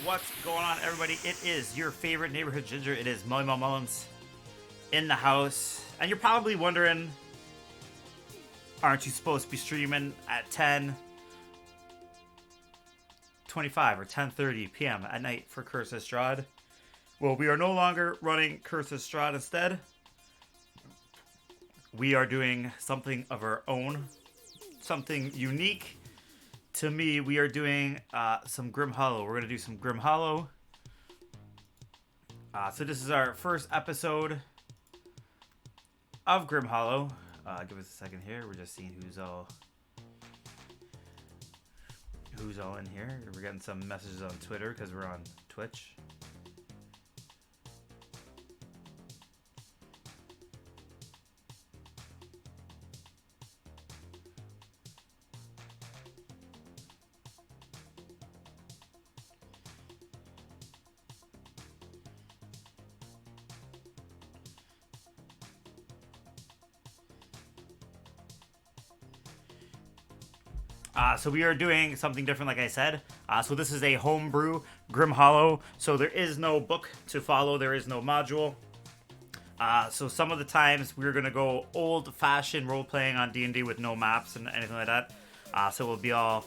What's going on, everybody? It is your favorite neighborhood ginger. It is Mully Mullins in the house. And you're probably wondering, aren't you supposed to be streaming at 10:25 or 10:30 p.m. at night for Curse Strahd? Well, we are no longer running Curse Strahd. Instead, we are doing something of our own, something unique. To me, we are doing some Grim Hollow. We're going to do some Grim Hollow. So this is our first episode of Grim Hollow. Give us a second here. We're just seeing who's all in here. We're getting some messages on Twitter because we're on Twitch. So we are doing something different, like I said. So this is a homebrew Grim Hollow. So there is no book to follow. There is no module. So some of the times we're gonna go old-fashioned role-playing on D&D with no maps and anything like that. So we'll be all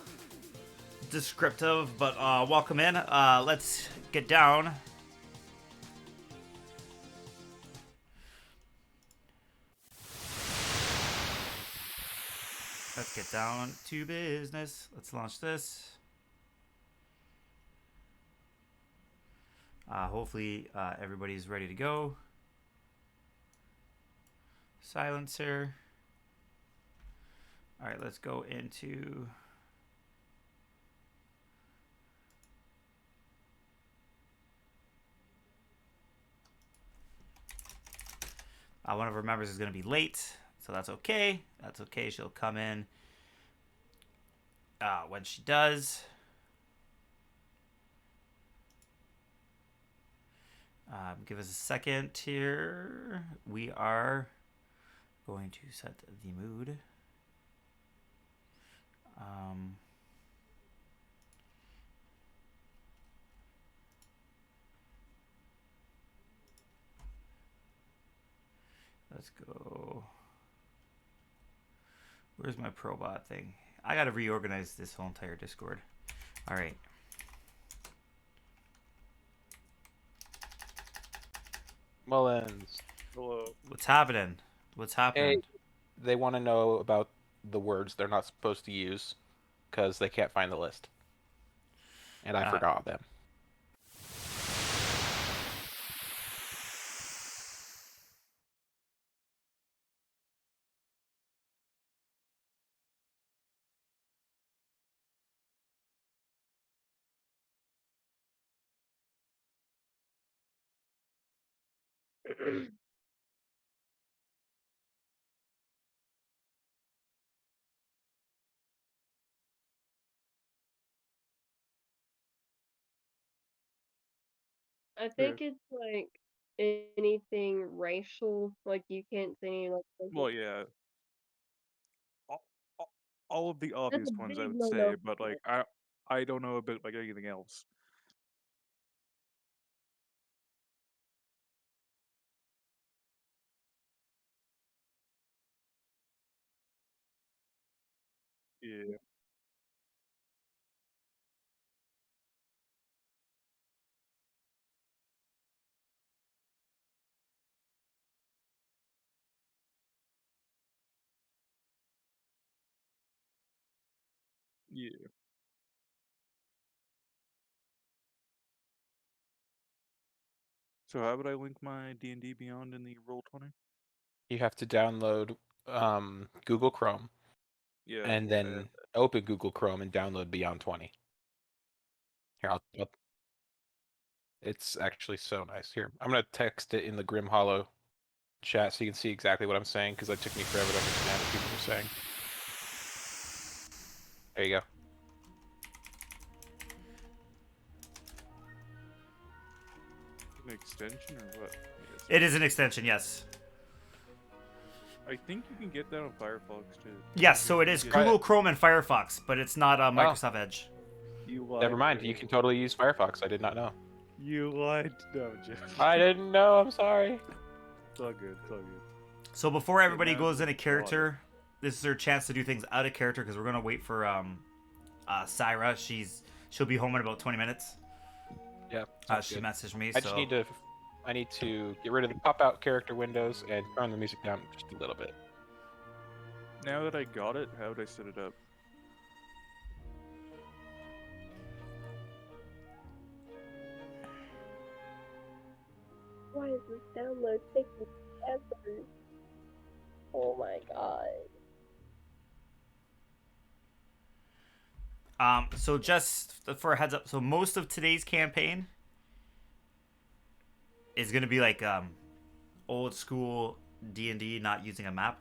descriptive, but welcome in. Let's get down. Let's get down to business. Let's launch this. Hopefully everybody's ready to go. Silencer. All right, let's go into... one of our members is going to be late, so that's okay. That's okay. She'll come in when she does. Give us a second here. We are going to set the mood. Let's go. Where's my Probot thing? I gotta reorganize this whole entire Discord. All right. Mullins. Hello. What's happening? What's happening? Hey, they want to know about the words they're not supposed to use because they can't find the list. And I forgot them. I think it's like anything racial, like you can't say any like Well, yeah. All, all of the That's obvious a ones, big I would no-no say, but for like I don't know about like anything else. Yeah. Yeah. So how would I link my D&D Beyond in the Roll20? You have to download Google Chrome Yeah. and then open Google Chrome and download Beyond 20. Here, it's actually so nice. Here, I'm going to text it in the Grim Hollow chat so you can see exactly what I'm saying because it took me forever to understand what people were saying. There you go. An extension or what? Yes. It is an extension, yes. I think you can get that on Firefox too. Yes, so it is Google Chrome and Firefox, but it's not Microsoft Edge. You lied. Never mind. You can totally use Firefox. I did not know. You lied. No, Jeff. I didn't know. I'm sorry. It's all good. It's all good. So before everybody goes into character, this is her chance to do things out of character because we're gonna wait for Syra. She'll be home in about 20 minutes. Yeah. She messaged me. I need to get rid of the pop-out character windows and turn the music down just a little bit. Now that I got it, how would I set it up? Why is this download taking forever? Oh my god. So just for a heads up, so most of today's campaign is gonna be like old school D&D, not using a map.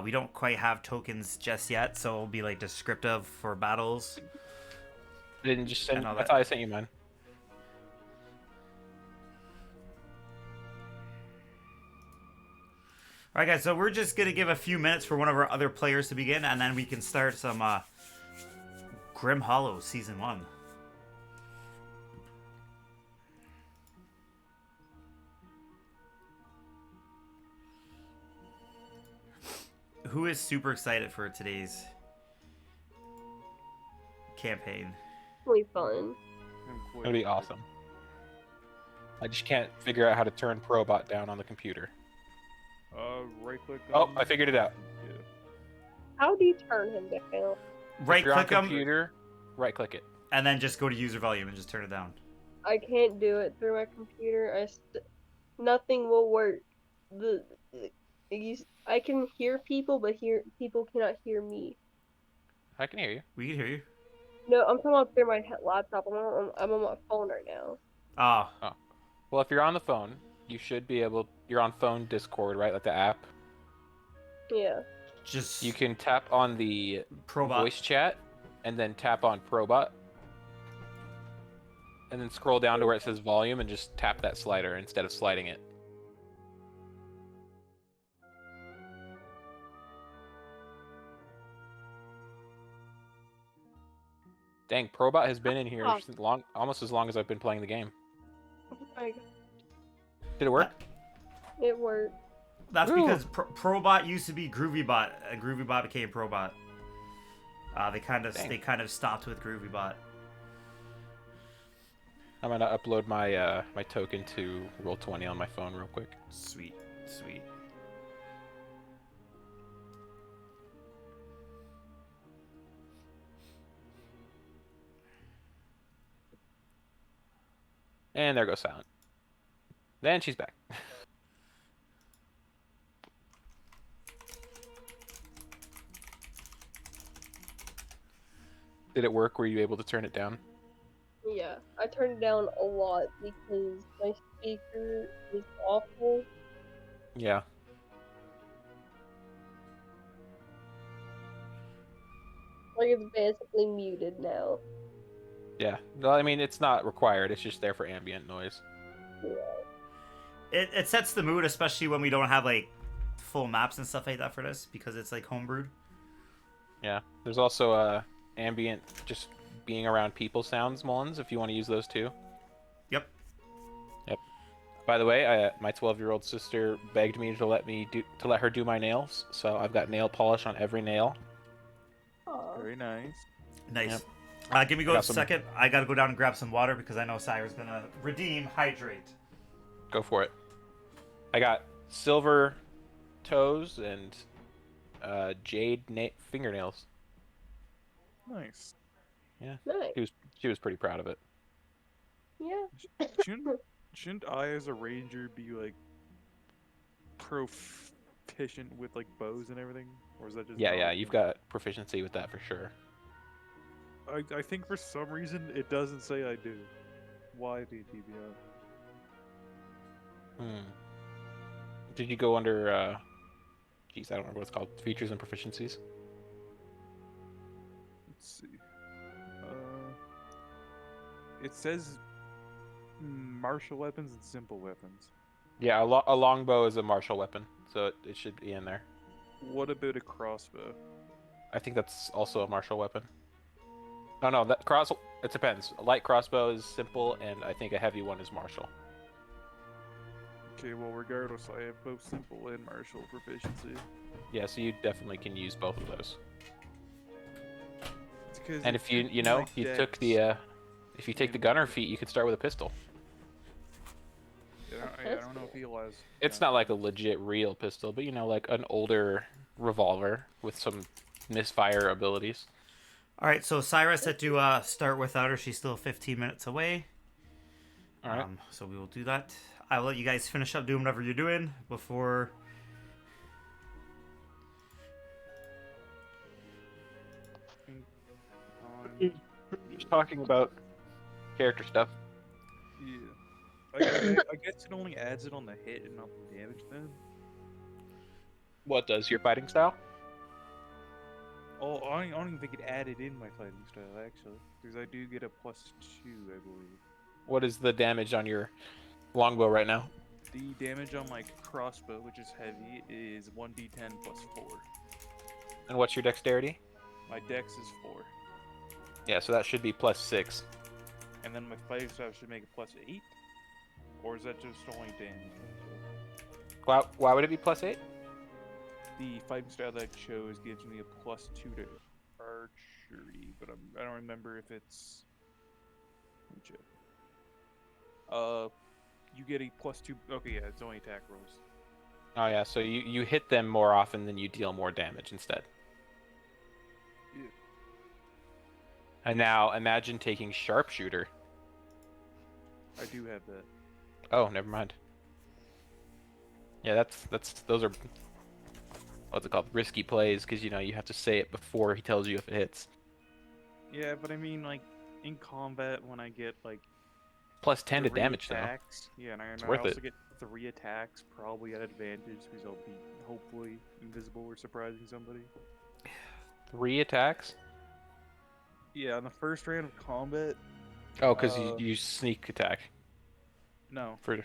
We don't quite have tokens just yet, so it'll be like descriptive for battles. I didn't just send. I thought I sent you mine. All All right, guys. So we're just gonna give a few minutes for one of our other players to begin, and then we can start some Grim Hollow Season 1. Who is super excited for today's campaign? Really fun. It's gonna be awesome. I just can't figure out how to turn Probot down on the computer. Right click. Oh, I figured it out. Yeah. How do you turn him down? Right If you're on click him, computer, right click it. and then just go to user volume and just turn it down. I can't do it through my computer. Nothing will work. I can hear people, but people cannot hear me. I can hear you. We can hear you. No, I'm talking about through my laptop. I'm on my phone right now. Oh, Well, if you're on the phone, you should be able. You're on phone Discord, right? Like the app. Yeah. just You can tap on the Probot. voice chat, and then tap on Probot, and then scroll down to where it says volume, and just tap that slider instead of sliding it. Dang, Probot has been in here Oh. since almost as long as I've been playing the game. Oh my God. Did it work? It worked. That's Ooh. because Probot used to be GroovyBot, and GroovyBot became Probot. They Dang. kind of stopped with GroovyBot. I'm gonna upload my my token to Roll20 on my phone real quick. Sweet, sweet. And there goes silent. Then she's back. Did it work? Were you able to turn it down? Yeah. I turned it down a lot because my speaker is awful. Yeah. Like it's basically muted now. Yeah. Well, I mean, it's not required. It's just there for ambient noise. Yeah. It sets the mood, especially when we don't have like full maps and stuff like that for this, because it's like homebrewed. Yeah. There's also ambient, just being around people sounds, Mullins, if you want to use those too. Yep. By the way, my 12-year-old sister begged me to let her do my nails, so I've got nail polish on every nail. Aw. Very nice. Nice. Yep. Give me Got a some- second. I gotta go down and grab some water because I know Cyra's gonna redeem hydrate. Go for it. I got silver toes and jade fingernails. Nice. Nice. She was pretty proud of it. Yeah. Shouldn't I, as a ranger, be like proficient with like bows and everything, or is that just Yeah, not- you've got proficiency with that for sure. I think for some reason it doesn't say I do. Why D&D Beyond? Did you go under geez, I don't remember what it's called. Features and proficiencies? Let's see. It says martial weapons and simple weapons. Yeah, a longbow is a martial weapon, so it should be in there. What about a crossbow? I think that's also a martial weapon. Oh no, it depends. A light crossbow is simple, and I think a heavy one is martial. Okay, well regardless, I have both simple and martial proficiency. Yeah, so you definitely can use both of those. It's 'cause And it if you fits know my you took dex. the if you take the gunner feat, you could start with a pistol. Yeah, I don't know if he has. It's not like a legit real pistol, but you know, like an older revolver with some misfire abilities. All right, so Cyra's set to start without her. She's still 15 minutes away. All right. So we will do that. I will let you guys finish up doing whatever you're doing before. Just talking about character stuff. Yeah. I guess it only adds it on the hit and not the damage then. What does your fighting style? Oh, I don't even think it added in my fighting style actually, because I do get a +2, I believe. What is the damage on your longbow right now? The damage on my crossbow, which is heavy, is 1d10 plus 4. And what's your dexterity? My dex is 4. Yeah, so that should be +6. And then my fighting staff should make it plus 8? Or is that just only damage? Why would it be +8? The fighting style that I chose gives me a +2 to archery, but I don't remember if it's. Let me check. You get a +2. Okay, yeah, it's only attack rolls. Oh yeah, so you hit them more often than you deal more damage instead. Yeah. And now imagine taking sharpshooter. I do have that. Oh, never mind. Yeah, those are what's it called? Risky plays, because you have to say it before he tells you if it hits. Yeah, but I mean, like, in combat, when I get, like, +10 to 3 damage, though. attacks, yeah, and I worth also it. get 3 attacks, probably at advantage, because I'll be, hopefully, invisible or surprising somebody. 3 attacks? Yeah, on the first round of combat, Oh, because you sneak attack. no, For-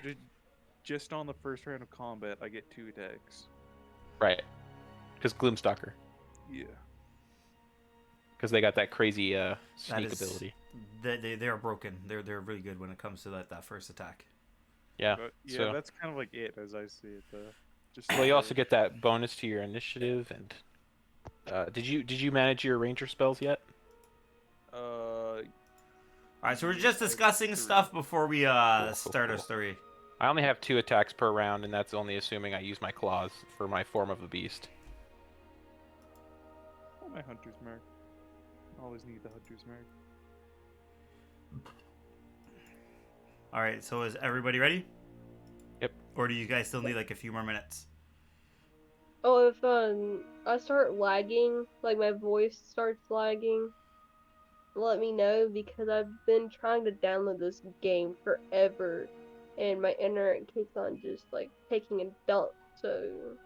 just on the first round of combat, I get 2 attacks. Right. Because Gloomstalker. Yeah. Because they got that crazy That sneak is- ability. They are broken. They're really good when it comes to that first attack. Yeah. But yeah, so, that's kind of like it as I see it, though. Just well, you also get that bonus to your initiative, and did you manage your ranger spells yet? All right, so we're just discussing stuff before we start our story. I only have 2 attacks per round, and that's only assuming I use my claws for my form of the beast. Oh, my hunter's mark. Always need the hunter's mark. All right, so is everybody ready? Yep. Or do you guys still need like a few more minutes? Oh, if I start lagging, like my voice starts lagging, let me know because I've been trying to download this game forever, and my internet keeps on just like taking a dump. So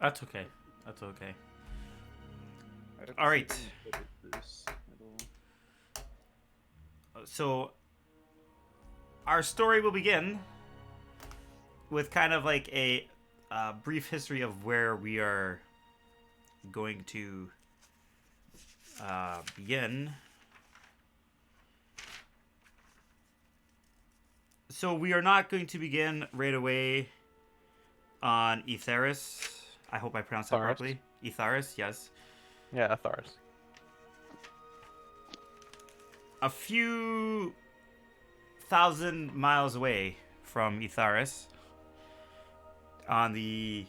That's okay. That's okay. I have to All see right. if I can edit this at all. So our story will begin with kind of like a brief history of where we are going to begin. So we are not going to begin right away on Etheris. I hope I pronounced that Tharis. properly. Etheris, yes. Yeah, Atharis. A few thousand miles away from Etheris, on the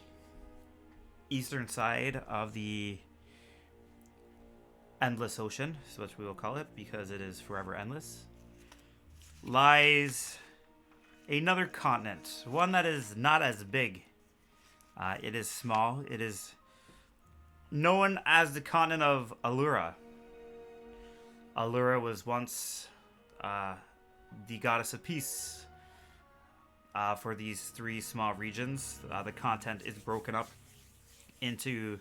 eastern side of the Endless Ocean, is what we will call it because it is forever endless, lies another continent, one that is not as big. It is small. It is known as the continent of Allura. Allura was once the goddess of peace for these 3 small regions. The continent is broken up into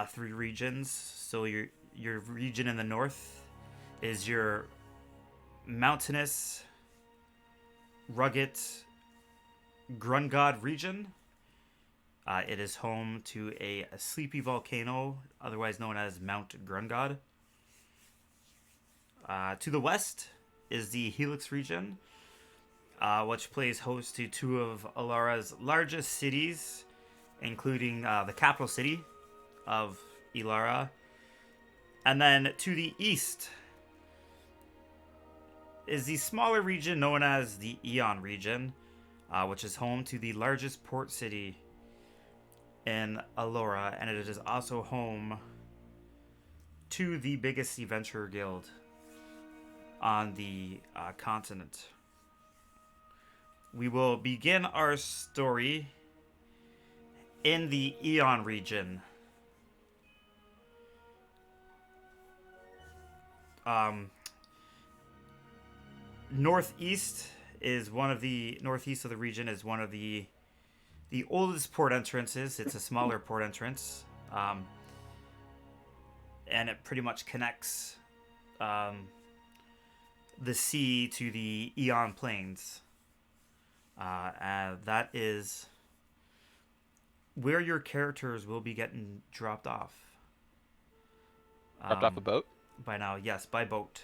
3 regions. So your region in the north is your mountainous, rugged Grungod region. It is home to a sleepy volcano, otherwise known as Mount Grungod. To the west is the Helix region, which plays host to 2 of Alara's largest cities, including the capital city of Ilara. And then to the east is the smaller region known as the Aeon region, which is home to the largest port city in Allura, and it is also home to the biggest adventurer guild on the continent. We will begin our story in the Aeon region. Northeast of the region is one of the oldest port entrances. It's a smaller port entrance, and it pretty much connects the sea to the Aeon Plains. And that is where your characters will be getting dropped off. Dropped off a boat. By now, yes, by boat.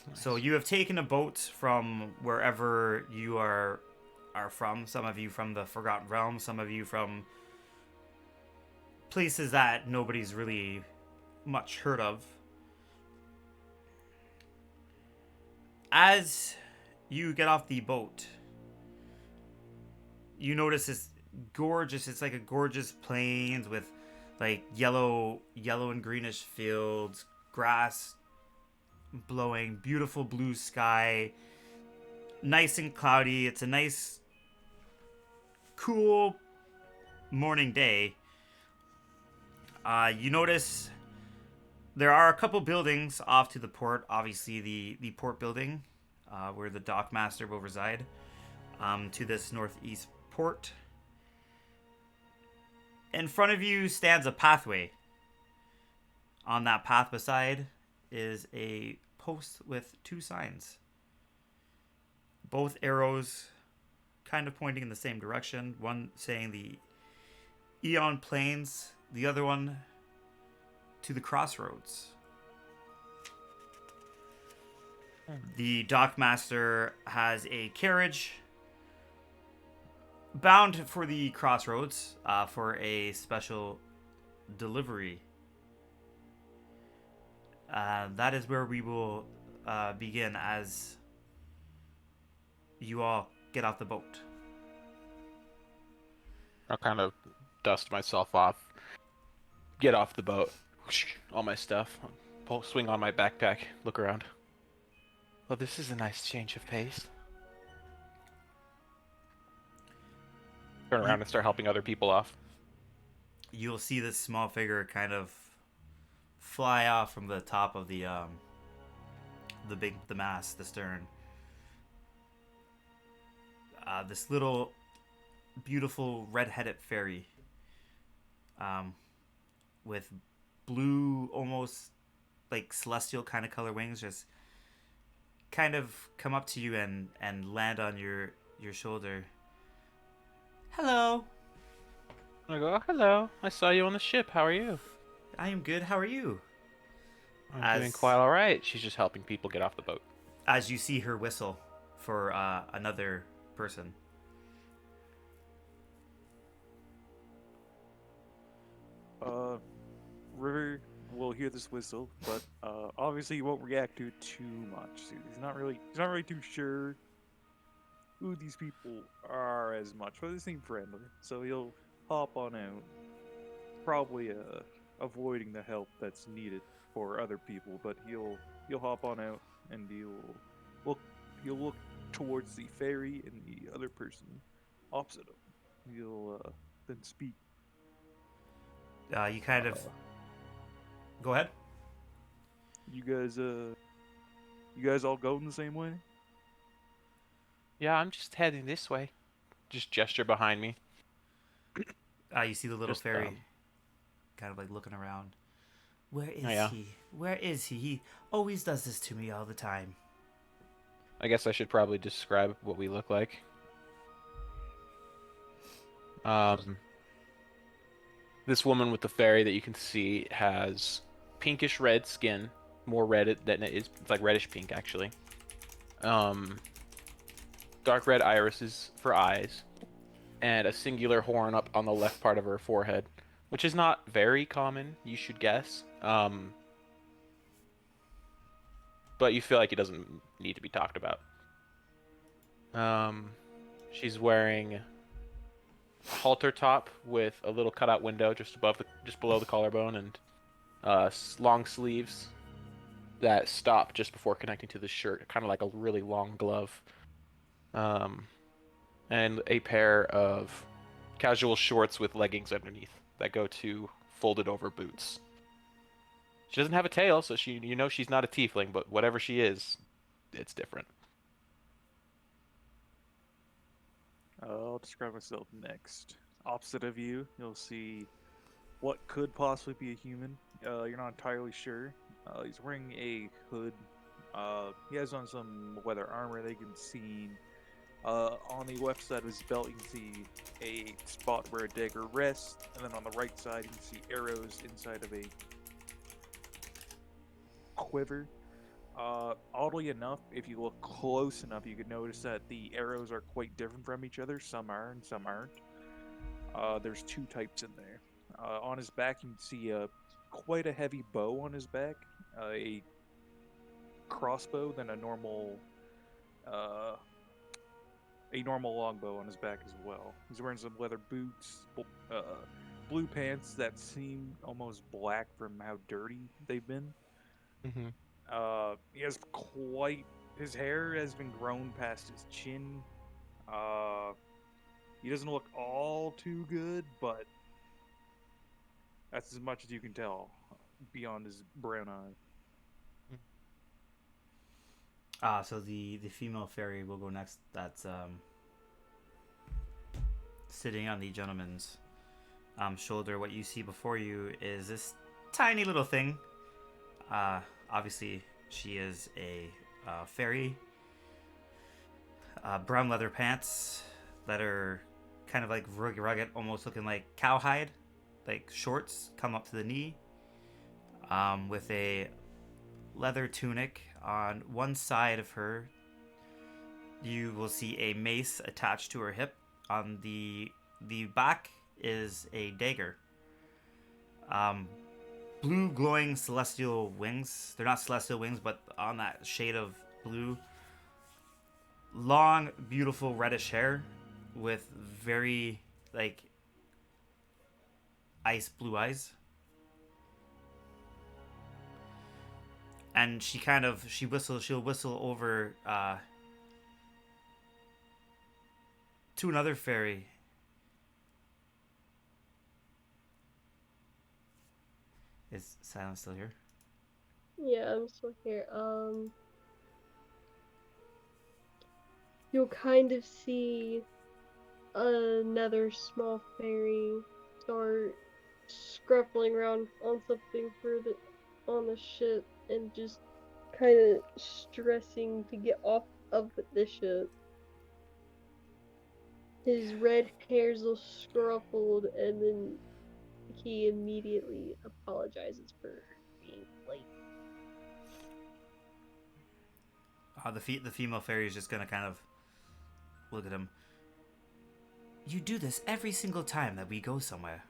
Nice. So you have taken a boat from wherever you are from. Some of you from the Forgotten Realm, some of you from places that nobody's really much heard of. As you get off the boat, you notice this gorgeous, it's like a gorgeous plains with like yellow and greenish fields, grass blowing, beautiful blue sky, nice and cloudy. It's a nice, cool morning day. You notice there are a couple buildings off to the port. Obviously, the port building, where the dockmaster will reside, to this northeast port. In front of you stands a pathway. On that path beside is a post with two signs. Both arrows kind of pointing in the same direction. One saying the Eon Plains, the other one to the Crossroads. The dockmaster has a carriage bound for the Crossroads for a special delivery. That is where we will begin as you all get off the boat. I'll kind of dust myself off, get off the boat, all my stuff, swing on my backpack, look around. Well, this is a nice change of pace. Turn around and start helping other people off. You'll see this small figure kind of fly off from the top of the mast, the stern. This little beautiful red-headed fairy, with blue, almost like celestial kind of color wings, just kind of come up to you and land on your shoulder. Hello. I go, oh, hello. I saw you on the ship. How are you? I am good. How are you? I'm doing quite all right. She's just helping people get off the boat. As you see her whistle for another person. River will hear this whistle, but obviously he won't react to it too much. He's not really too sure who these people are as much, but they seem friendly. So he'll hop on out, probably avoiding the help that's needed for other people. But he'll hop on out and he'll look towards the ferry and the other person opposite him. He'll then speak. You kind of go ahead. You guys all going the same way? Yeah, I'm just heading this way. Just gesture behind me. You see the little Just, fairy kind of like looking around. Where is yeah. he? Where is he? He always does this to me all the time. I guess I should probably describe what we look like. This woman with the fairy that you can see has pinkish red skin, more red than it is. It's like reddish pink actually. Dark red irises for eyes, and a singular horn up on the left part of her forehead, which is not very common, you should guess. But you feel like it doesn't need to be talked about. She's wearing a halter top with a little cutout window just below the collarbone, and long sleeves that stop just before connecting to the shirt, kind of like a really long glove. And a pair of casual shorts with leggings underneath that go to folded over boots. She doesn't have a tail, so she's not a tiefling, but whatever she is, it's different. I'll describe myself next. Opposite of you, you'll see what could possibly be a human. You're not entirely sure. He's wearing a hood. He has on some leather armor that you can see On the left side of his belt, you can see a spot where a dagger rests, and then on the right side, you can see arrows inside of a quiver. Oddly enough, if you look close enough, you can notice that the arrows are quite different from each other. Some are and some aren't. There's two types in there. On his back, you can see quite a heavy bow on his back, a crossbow, then a normal longbow on his back as well. He's wearing some leather boots, blue pants that seem almost black from how dirty they've been. Mm-hmm. He has his hair has been grown past his chin. He doesn't look all too good, but that's as much as you can tell beyond his brown eye. So the female fairy will go next. That's sitting on the gentleman's shoulder. What you see before you is this tiny little thing. Obviously, she is a fairy. Brown leather pants that are kind of like rugged, almost looking like cowhide, like shorts come up to the knee, with a leather tunic. On one side of her, you will see a mace attached to her hip. On the back is a dagger. Blue glowing celestial wings. They're not celestial wings, but on that shade of blue. Long, beautiful reddish hair with very like ice blue eyes. And she'll whistle over to another fairy. Is Silence still here? Yeah, I'm still here. You'll kind of see another small fairy start scruffling around on something on the ship and just kind of stressing to get off of the ship. His red hair's all scruffled, and then he immediately apologizes for being late. The female fairy is just gonna kind of look at him. You do this every single time that we go somewhere.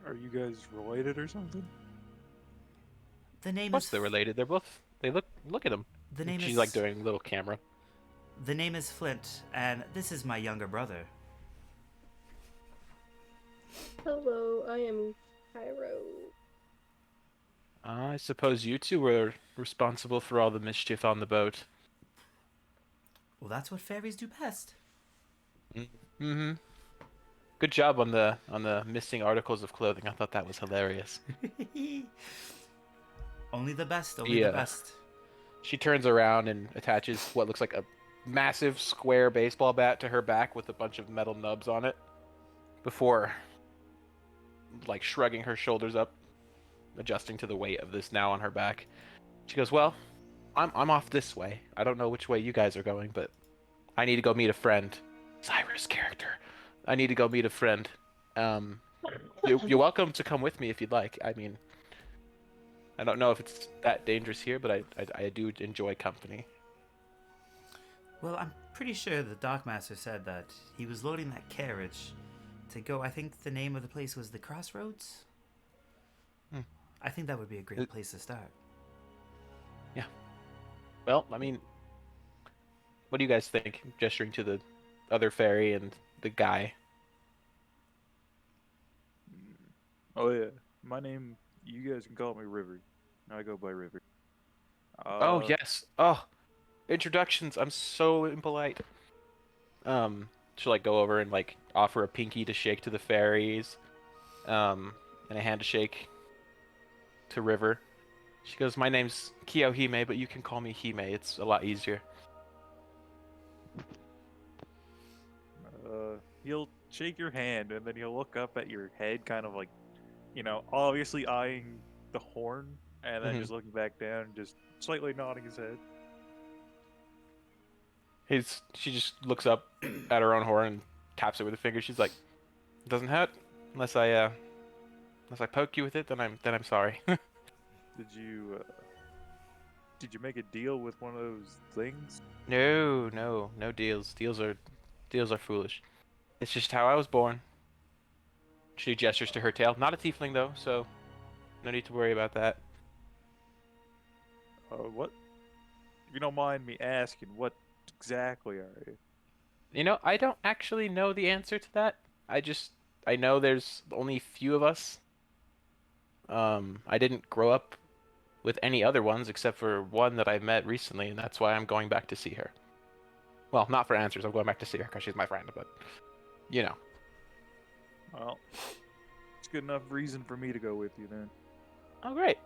Are you guys related or something? The name Plus, is. they're related. They look at him. The name She's is. like doing a little camera. The name is Flint, and this is my younger brother. Hello, I am Cairo. I suppose you two were responsible for all the mischief on the boat. Well, that's what fairies do best. Mm-hmm. Good job on the missing articles of clothing. I thought that was hilarious. Only the best. Only the best. She turns around and attaches what looks like a massive square baseball bat to her back with a bunch of metal nubs on it before like shrugging her shoulders up, adjusting to the weight of this now on her back. She goes, "Well, I'm off this way. I don't know which way you guys are going, but I need to go meet a friend." Cyrus character. I need to go meet a friend. You're welcome to come with me if you'd like. I mean, I don't know if it's that dangerous here, but I do enjoy company. Well, I'm pretty sure the Dockmaster said that he was loading that carriage to go. I think the name of the place was the Crossroads. I think that would be a great place to start. Yeah. Well, I mean, what do you guys think? Gesturing to the other fairy and the guy. Oh yeah, my name. You guys can call me River. I go by River. Oh yes. Oh, introductions. I'm so impolite. She'll like go over and like offer a pinky to shake to the fairies, and a hand to shake to River. She goes, "My name's Kiyohime, but you can call me Hime. It's a lot easier." He'll shake your hand, and then he'll look up at your head, kind of like, obviously eyeing the horn And then Mhm. just looking back down, just slightly nodding his head. She just looks up at her own horn and taps it with her finger. She's like, "It doesn't hurt unless I poke you with it. Then I'm sorry." Did you make a deal with one of those things? No deals. Deals are foolish. It's just how I was born. She gestures to her tail. Not a tiefling though, so no need to worry about that. What? If you don't mind me asking, what exactly are you? You know, I don't actually know the answer to that. I know there's only a few of us. I didn't grow up with any other ones except for one that I met recently, and that's why I'm going back to see her. Well, not for answers. I'm going back to see her because she's my friend, but you know. Well, it's good enough reason for me to go with you then. Oh, great.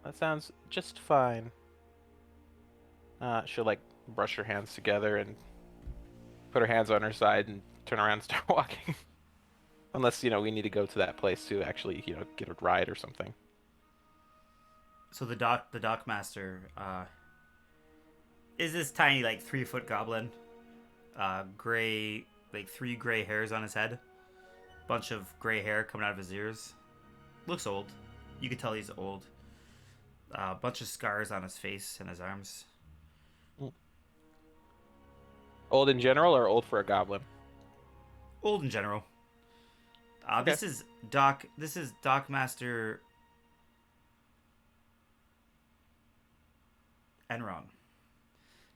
That sounds just fine. She'll like brush her hands together and put her hands on her side and turn around and start walking. Unless, we need to go to that place to actually, get a ride or something. So the dock master is this tiny, like 3-foot goblin, gray, like 3 gray hairs on his head, bunch of gray hair coming out of his ears. Looks old. You can tell he's old. Bunch of scars on his face and his arms. Old in general or old for a goblin? Old in general. Okay. This is Dock Master Enron.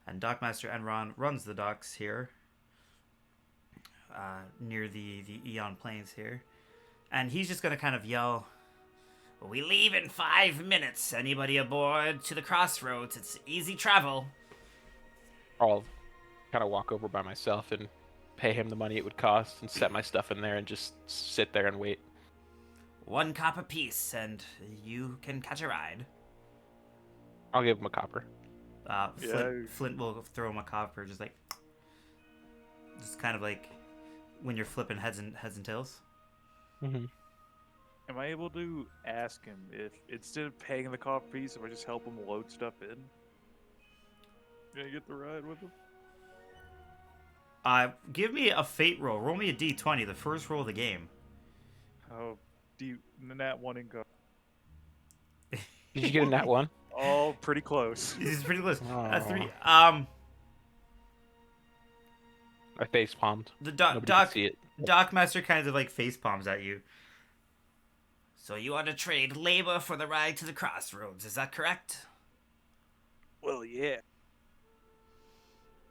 And Dockmaster Enron runs the docks here, near the Eon Plains here. And he's just going to kind of yell, "We leave in 5 minutes. Anybody aboard to the crossroads? It's easy travel." I'll kind of walk over by myself and pay him the money it would cost and set my stuff in there and just sit there and wait. 1 copper piece, and you can catch a ride. I'll give him a copper. Flint will throw him a copper, just kind of like when you're flipping heads and tails. Mm-hmm. Am I able to ask him if instead of paying the copper piece, if I just help him load stuff in? Can I get the ride with him? Give me a fate roll. Roll me a d20, the first roll of the game. Oh, nat 1 income. Did you get a nat 1? Oh, pretty close. This is pretty close. Aw. 3. I face palmed. The Nobody can see it. Dockmaster kind of like face palms at you. So you want to trade labor for the ride to the crossroads? Is that correct? Well, yeah.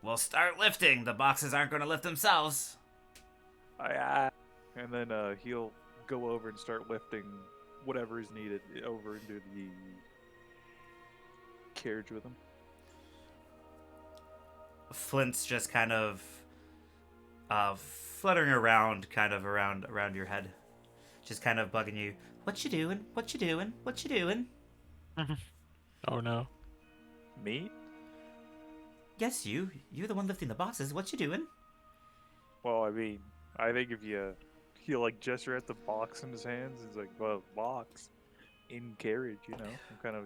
We'll start lifting. The boxes aren't going to lift themselves. And then he'll go over and start lifting whatever is needed over into the carriage with him. Flint's just kind of fluttering around, kind of around your head, just kind of bugging you. What you doing? What you doing? What you doing? Oh no. Me? Yes, you. You're the one lifting the boxes. What you doing? Well, I mean, I think if he'll like gesture at the box in his hands, he's like, well, box in carriage, I'm kind of,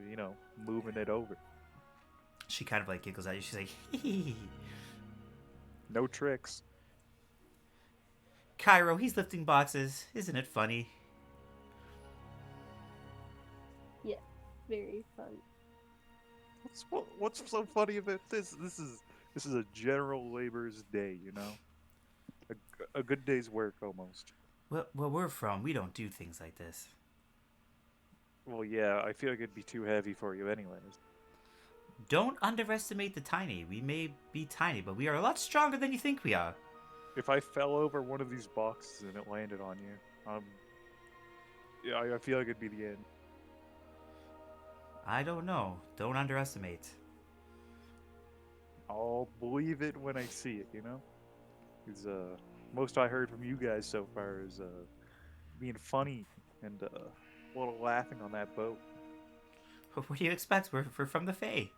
moving it over. She kind of like giggles at you. She's like, No tricks. Cairo, he's lifting boxes. Isn't it funny? Yes, very fun. What's so funny about this? This is a general laborer's day, a good day's work almost. Where we're from, we don't do things like this. Well, yeah, I feel like it'd be too heavy for you anyways. Don't underestimate the tiny. We may be tiny, but we are a lot stronger than you think we are. If I fell over one of these boxes and it landed on you, yeah, I feel like it'd be the end. I don't know. Don't underestimate. I'll believe it when I see it, Because most I heard from you guys so far is being funny and a little laughing on that boat. What do you expect? We're from the Fae.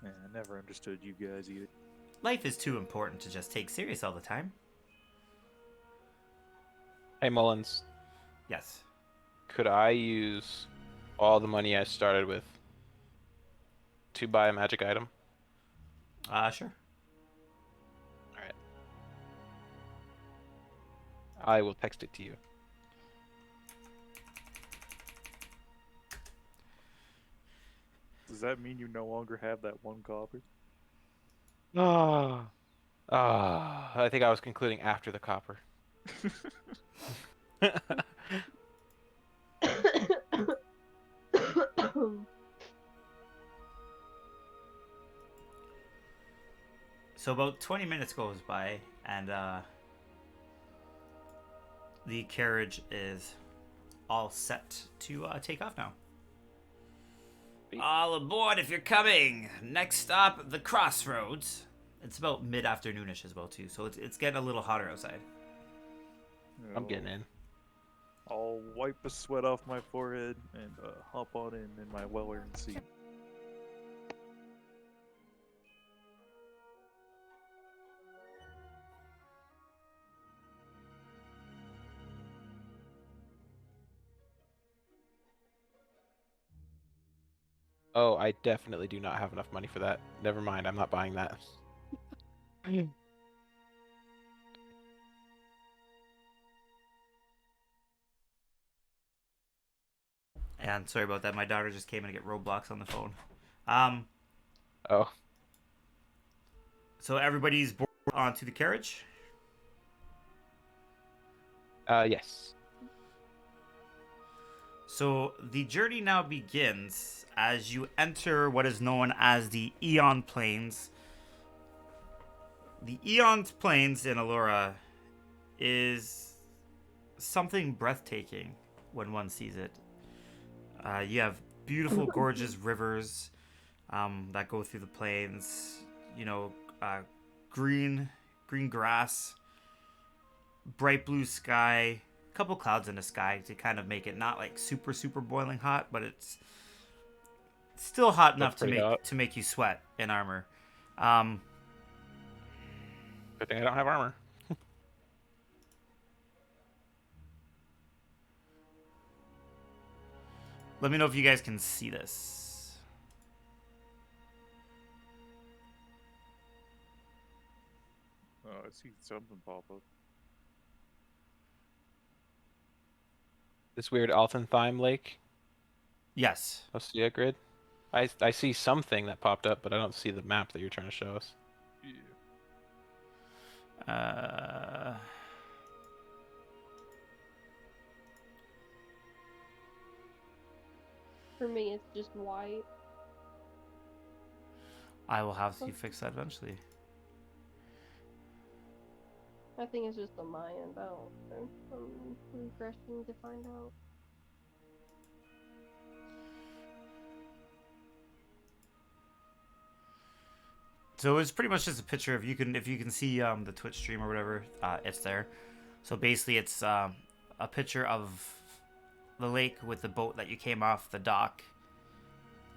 Man, I never understood you guys either. Life is too important to just take serious all the time. Hey Mullins, Yes. could I use all the money I started with to buy a magic item? Sure. All right. I will text it to you. Does that mean you no longer have that 1 copper? I think I was concluding after the copper. So about 20 minutes goes by, and the carriage is all set to take off now. All aboard if you're coming. Next stop, the Crossroads. It's about mid-afternoonish as well too, so it's getting a little hotter outside. I'm getting in. I'll wipe a sweat off my forehead and hop on in my well-earned seat. Oh, I definitely do not have enough money for that. Never mind, I'm not buying that. And sorry about that, my daughter just came in to get Roblox on the phone. Oh, So everybody's board onto the carriage. yes. So the journey now begins as you enter what is known as the Eon Plains. The Eon Plains in Allura is something breathtaking when one sees it. You have beautiful, gorgeous rivers that go through the plains. You know, green grass, bright blue sky, a couple clouds in the sky to kind of make it not like super boiling hot, but it's still hot enough to pretty make hot. to make you sweat in armor. Good thing I don't have armor. Let me know if you guys can see this. Oh, I see something pop up. This weird Altentheim lake. Yes. Ostia grid. I see something that popped up, but I don't see the map that you're trying to show us. Yeah. For me, it's just white. I will have to fix that eventually. I think it's just a Mayan belt. I'm refreshing to find out. So it's pretty much just a picture of if you can see the Twitch stream or whatever, it's there. So basically, it's a picture of the lake with the boat that you came off the dock,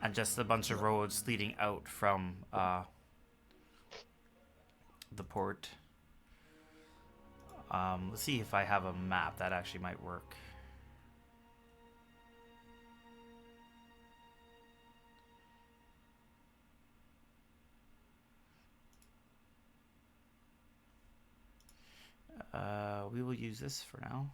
and just a bunch of roads leading out from the port. Let's see if I have a map that actually might work. We will use this for now.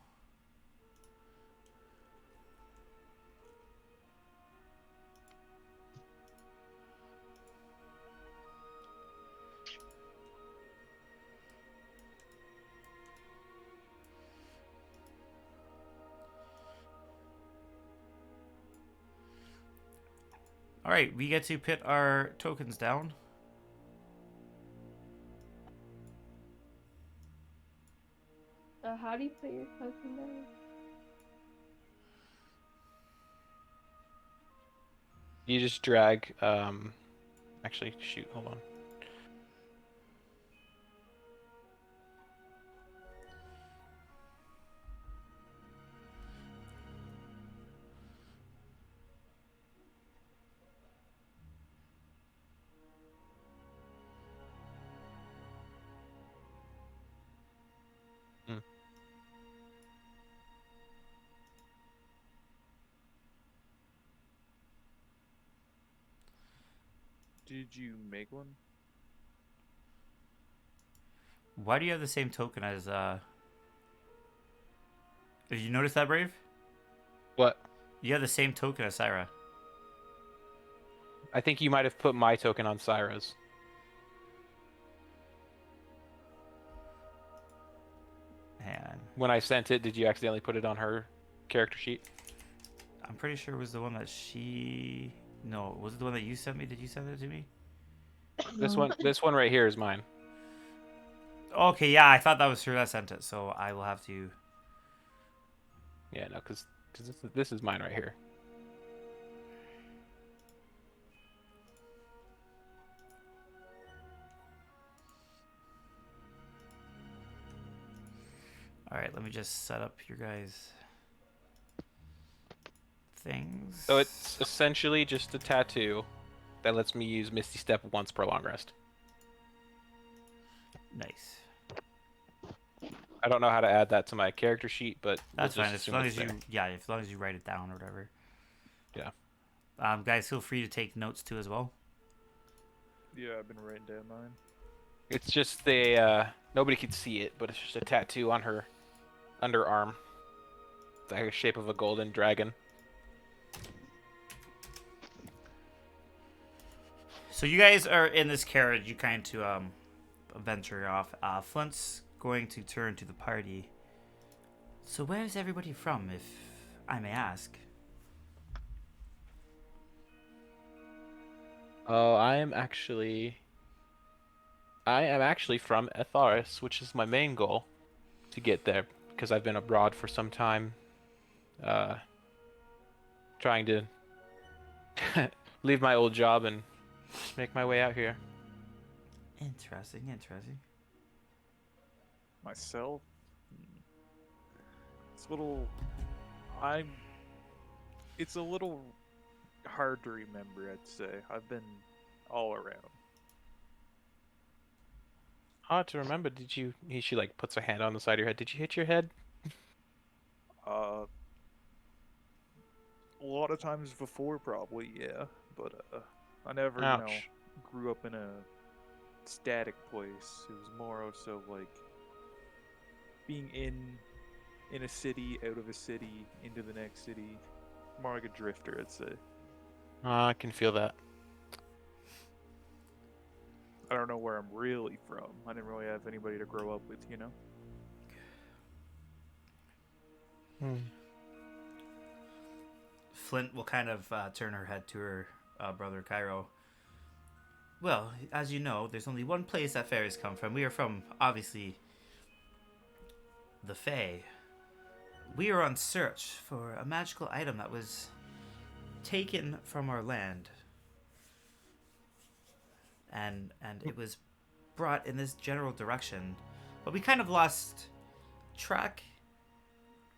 All right, we get to put our tokens down. How do you put your token down? You just drag. Actually, shoot. Hold on. Did you make one? Why do you have the same token as Did you notice that, Brave? What? You have the same token as Syra. I think you might have put my token on Syra's. And When I sent it, did you accidentally put it on her character sheet? I'm pretty sure it was the one that she. No, was it the one that you sent me? Did you send it to me? This one right here is mine. Okay, yeah, I thought that was her that sent it, so I will have to. Yeah, no, because this is mine right here. All right, let me just set up your guys' things. So it's essentially just a tattoo that lets me use Misty Step once per long rest. Nice. I don't know how to add that to my character sheet, but That's we'll fine just as long assume as it's you there. as long as you write it down or whatever. Yeah. Guys, feel free to take notes too as well. Yeah, I've been writing down mine. It's just nobody could see it, but it's just a tattoo on her underarm. It's like the shape of a golden dragon. So you guys are in this carriage. You kind of venture off. Flint's going to turn to the party. So where's everybody from, if I may ask? Oh, I am actually from Etharis, which is my main goal to get there because I've been abroad for some time, trying to leave my old job and just make my way out here. Interesting, interesting. Myself? It's a little... I'm... It's a little hard to remember, I'd say. I've been all around. Hard to remember. She like puts a hand on the side of your head. Did you hit your head? A lot of times before, probably, yeah. But, I never, Ouch. grew up in a static place. It was more also, like, being in a city, out of a city, into the next city. More like a drifter, I'd say. I can feel that. I don't know where I'm really from. I didn't really have anybody to grow up with, you know? Flint will kind of turn her head to her brother Cairo. Well, as you know, there's only one place that fairies come from. We are from, obviously, the Fae. We are on search for a magical item that was taken from our land. And it was brought in this general direction. But we kind of lost track.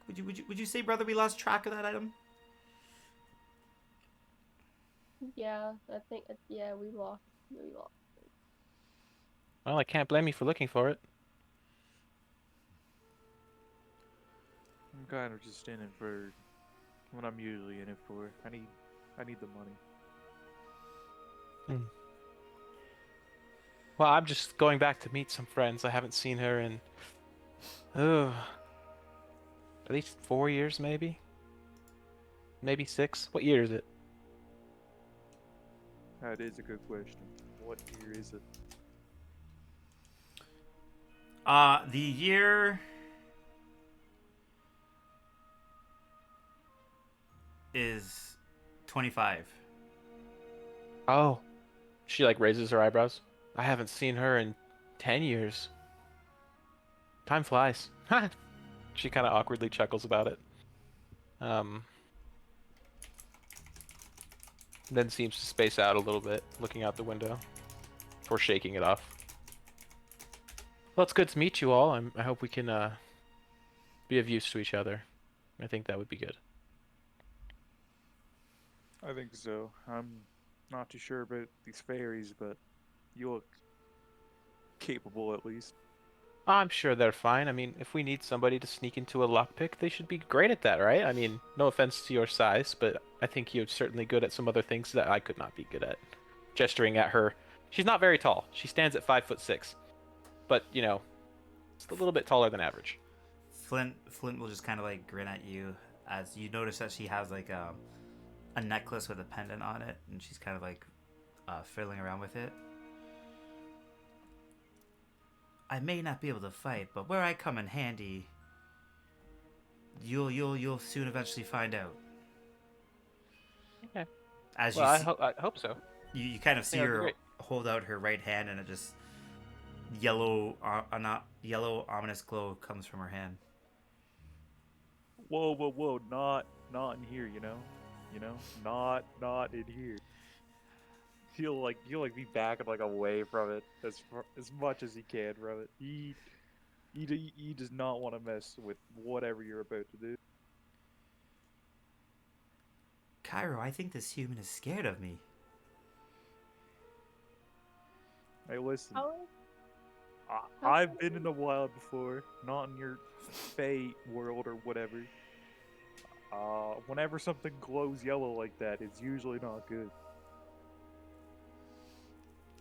Would you say, brother, we lost track of that item? Yeah, I think, yeah, we lost. Well, I can't blame you for looking for it. I'm kind of just in it for what I'm usually in it for. I need the money. Well, I'm just going back to meet some friends. I haven't seen her in, at least 4 years, maybe? Maybe 6? What year is it? That is a good question. What year is it? The year is 25. Oh. She like raises her eyebrows. I haven't seen her in 10 years. Time flies. She kind of awkwardly chuckles about it. Then seems to space out a little bit, looking out the window, before shaking it off. Well, it's good to meet you all. I hope we can be of use to each other. I think that would be good. I think so. I'm not too sure about these fairies, but you look capable at least. I'm sure they're fine. I mean, if we need somebody to sneak into a lockpick, they should be great at that, right? I mean, no offense to your size, but I think you're certainly good at some other things that I could not be good at. gesturing at her. She's not very tall. She stands at 5'6", but you know, it's a little bit taller than average. Flint will just kind of like grin at you as you notice that she has like a necklace with a pendant on it, and she's kind of like fiddling around with it. I may not be able to fight, but where I come in handy, you'll soon eventually find out. Okay. As Well, you I hope so. you kind of see Yeah, that'd be her great. hold out her right hand, and it just yellow ominous glow comes from her hand. Whoa, whoa, whoa! Not in here, you know, not in here. He'll like be backing like away from it as much as he can from it. He does not want to mess with whatever you're about to do. Cairo, I think this human is scared of me. Hey, listen, How I've been in the wild before, not in your Fey world or whatever. Whenever something glows yellow like that, it's usually not good.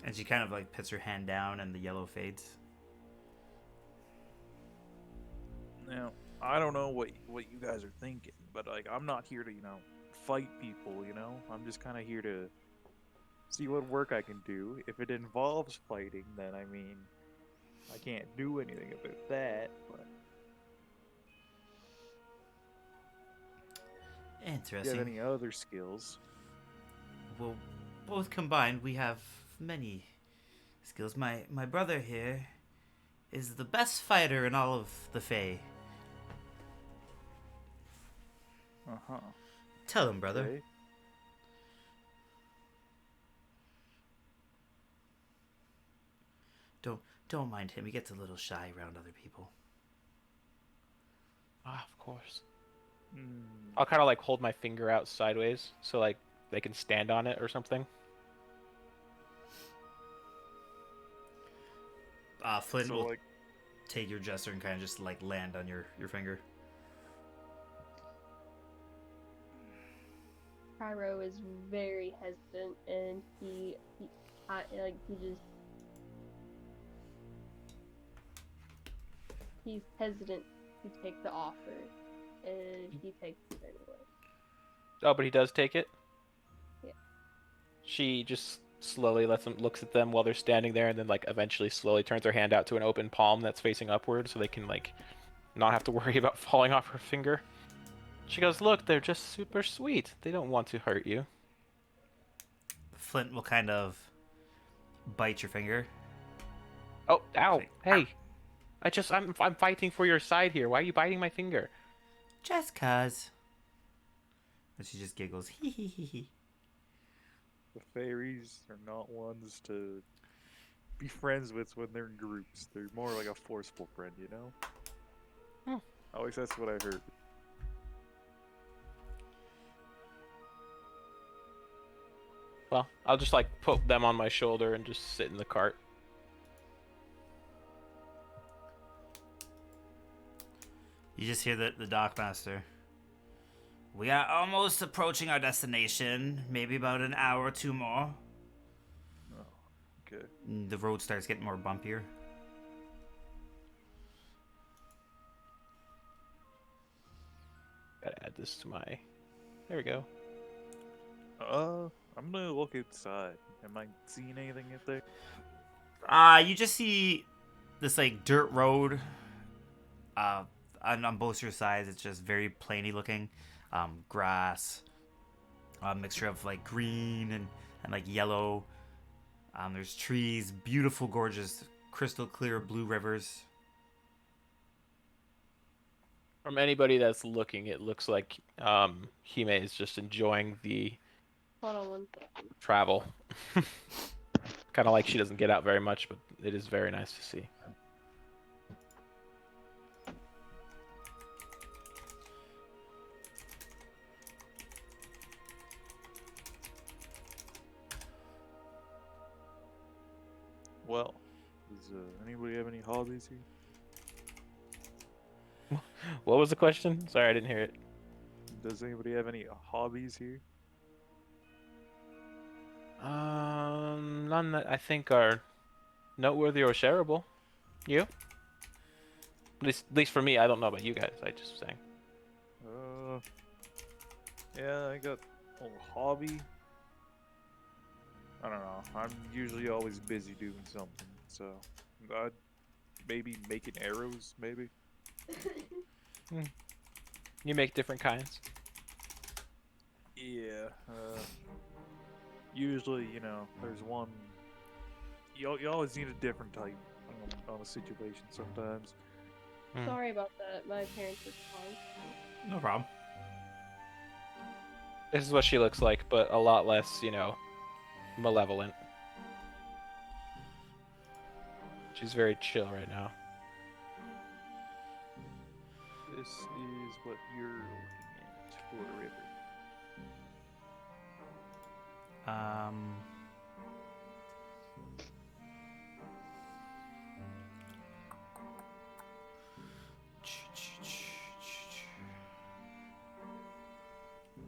And she kind of like puts her hand down, and the yellow fades. Now, I don't know what you guys are thinking, but like I'm not here to, fight people, I'm just kind of here to see what work I can do. If it involves fighting, then I mean, I can't do anything about that, but if you Interesting. have any other skills, Well, both combined, we have many skills. My brother here is the best fighter in all of the Fae. uh-huh. Tell him, brother. Okay. Don't mind him. He gets a little shy around other people. Ah, of course. Hmm. I'll kind of like hold my finger out sideways so like they can stand on it or something. Flynn So will like, take your gesture and kind of just like land on your finger. Cairo is very hesitant, and he just he's hesitant to take the offer, and he takes it anyway. Oh, but he does take it? Yeah. She just slowly looks at them while they're standing there, and then like eventually slowly turns her hand out to an open palm that's facing upward so they can like not have to worry about falling off her finger. She goes, "Look, they're just super sweet. They don't want to hurt you." Flint will kind of bite your finger. Oh, ow. Like, Hey. I'm fighting for your side here. Why are you biting my finger? Just cuz. And she just giggles. Hee hee hee hee. the fairies are not ones to be friends with when they're in groups. They're more like a forceful friend, you know? At least that's what I heard. Well, I'll just like put them on my shoulder and just sit in the cart. You just hear the dockmaster. We are almost approaching our destination. Maybe about an hour or two more. Oh, okay. The road starts getting more bumpier. Gotta add this to my. There we go. I'm gonna look outside. Am I seeing anything out there? You just see this like dirt road. On both your sides, it's just very plainy looking. Grass, a mixture of like green and like yellow. There's trees, beautiful, gorgeous, crystal clear blue rivers. From anybody that's looking, it looks like Hime is just enjoying the Hold on one second. travel. Kind of like she doesn't get out very much, but it is very nice to see. Well, does anybody have any hobbies here? What was the question? Sorry, I didn't hear it. Does anybody have any hobbies here? None that I think are noteworthy or shareable. You? At least for me, I don't know about you guys. I just saying. Yeah, I got a little hobby. I don't know. I'm usually always busy doing something, so maybe making arrows, maybe. You make different kinds. Yeah. Usually, there's one. You always need a different type on a situation sometimes. Sorry about that. My parents are calling. No problem. This is what she looks like, but a lot less, malevolent. She's very chill right now. This is what you're looking at for a river.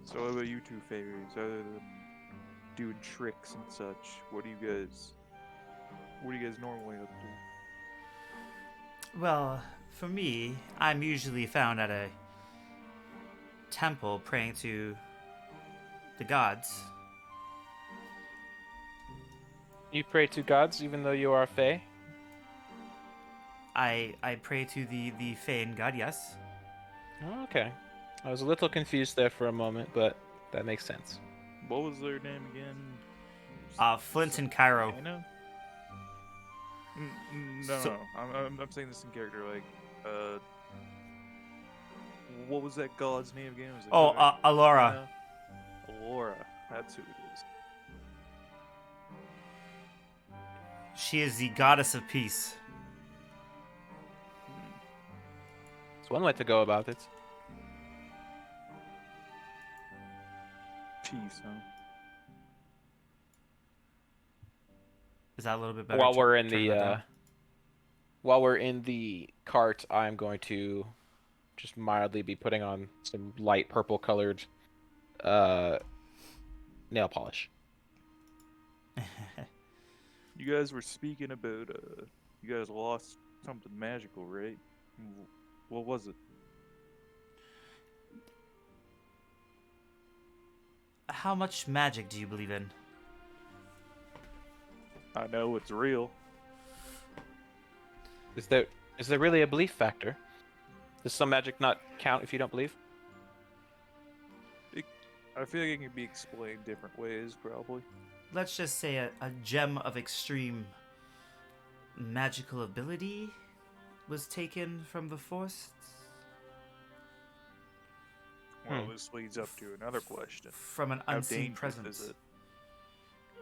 So what about you two fairies? Other than doing tricks and such, what do you guys normally up to? Well, for me, I'm usually found at a temple praying to the gods. You pray to gods even though you are a fae? I pray to the Fane god, yes. Oh, okay. I was a little confused there for a moment, but that makes sense. What was their name again? Flint and Cairo. Anna? No, So- no. I'm saying this in character. Like, what was that god's name again? Was it Oh, Alora. Anna? Alora. That's who it is. She is the goddess of peace. It's one way to go about it. Peace, huh? Is that a little bit better? While Turn- we're in turn the that down. while we're in the cart, I'm going to just mildly be putting on some light purple colored nail polish. You guys were speaking about you guys lost something magical, right? What was it? How much magic do you believe in? I know it's real. Is there really a belief factor? Does some magic not count if you don't believe? I feel like it can be explained different ways, probably. Let's just say a gem of extreme magical ability was taken from the forests. Well, this leads up to another question. From an How unseen dangerous presence. is it?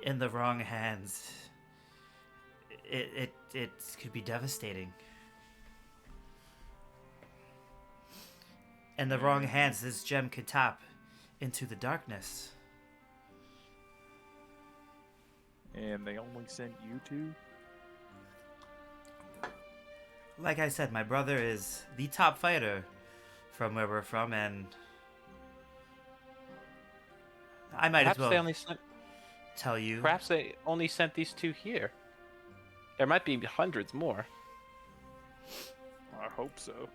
In the wrong hands, it could be devastating. In the wrong hands, this gem could tap into the darkness. And they only sent you two? Like I said, my brother is the top fighter from where we're from, and I might Perhaps as well they only sent. tell you. Perhaps they only sent these two here. There might be hundreds more. I hope so.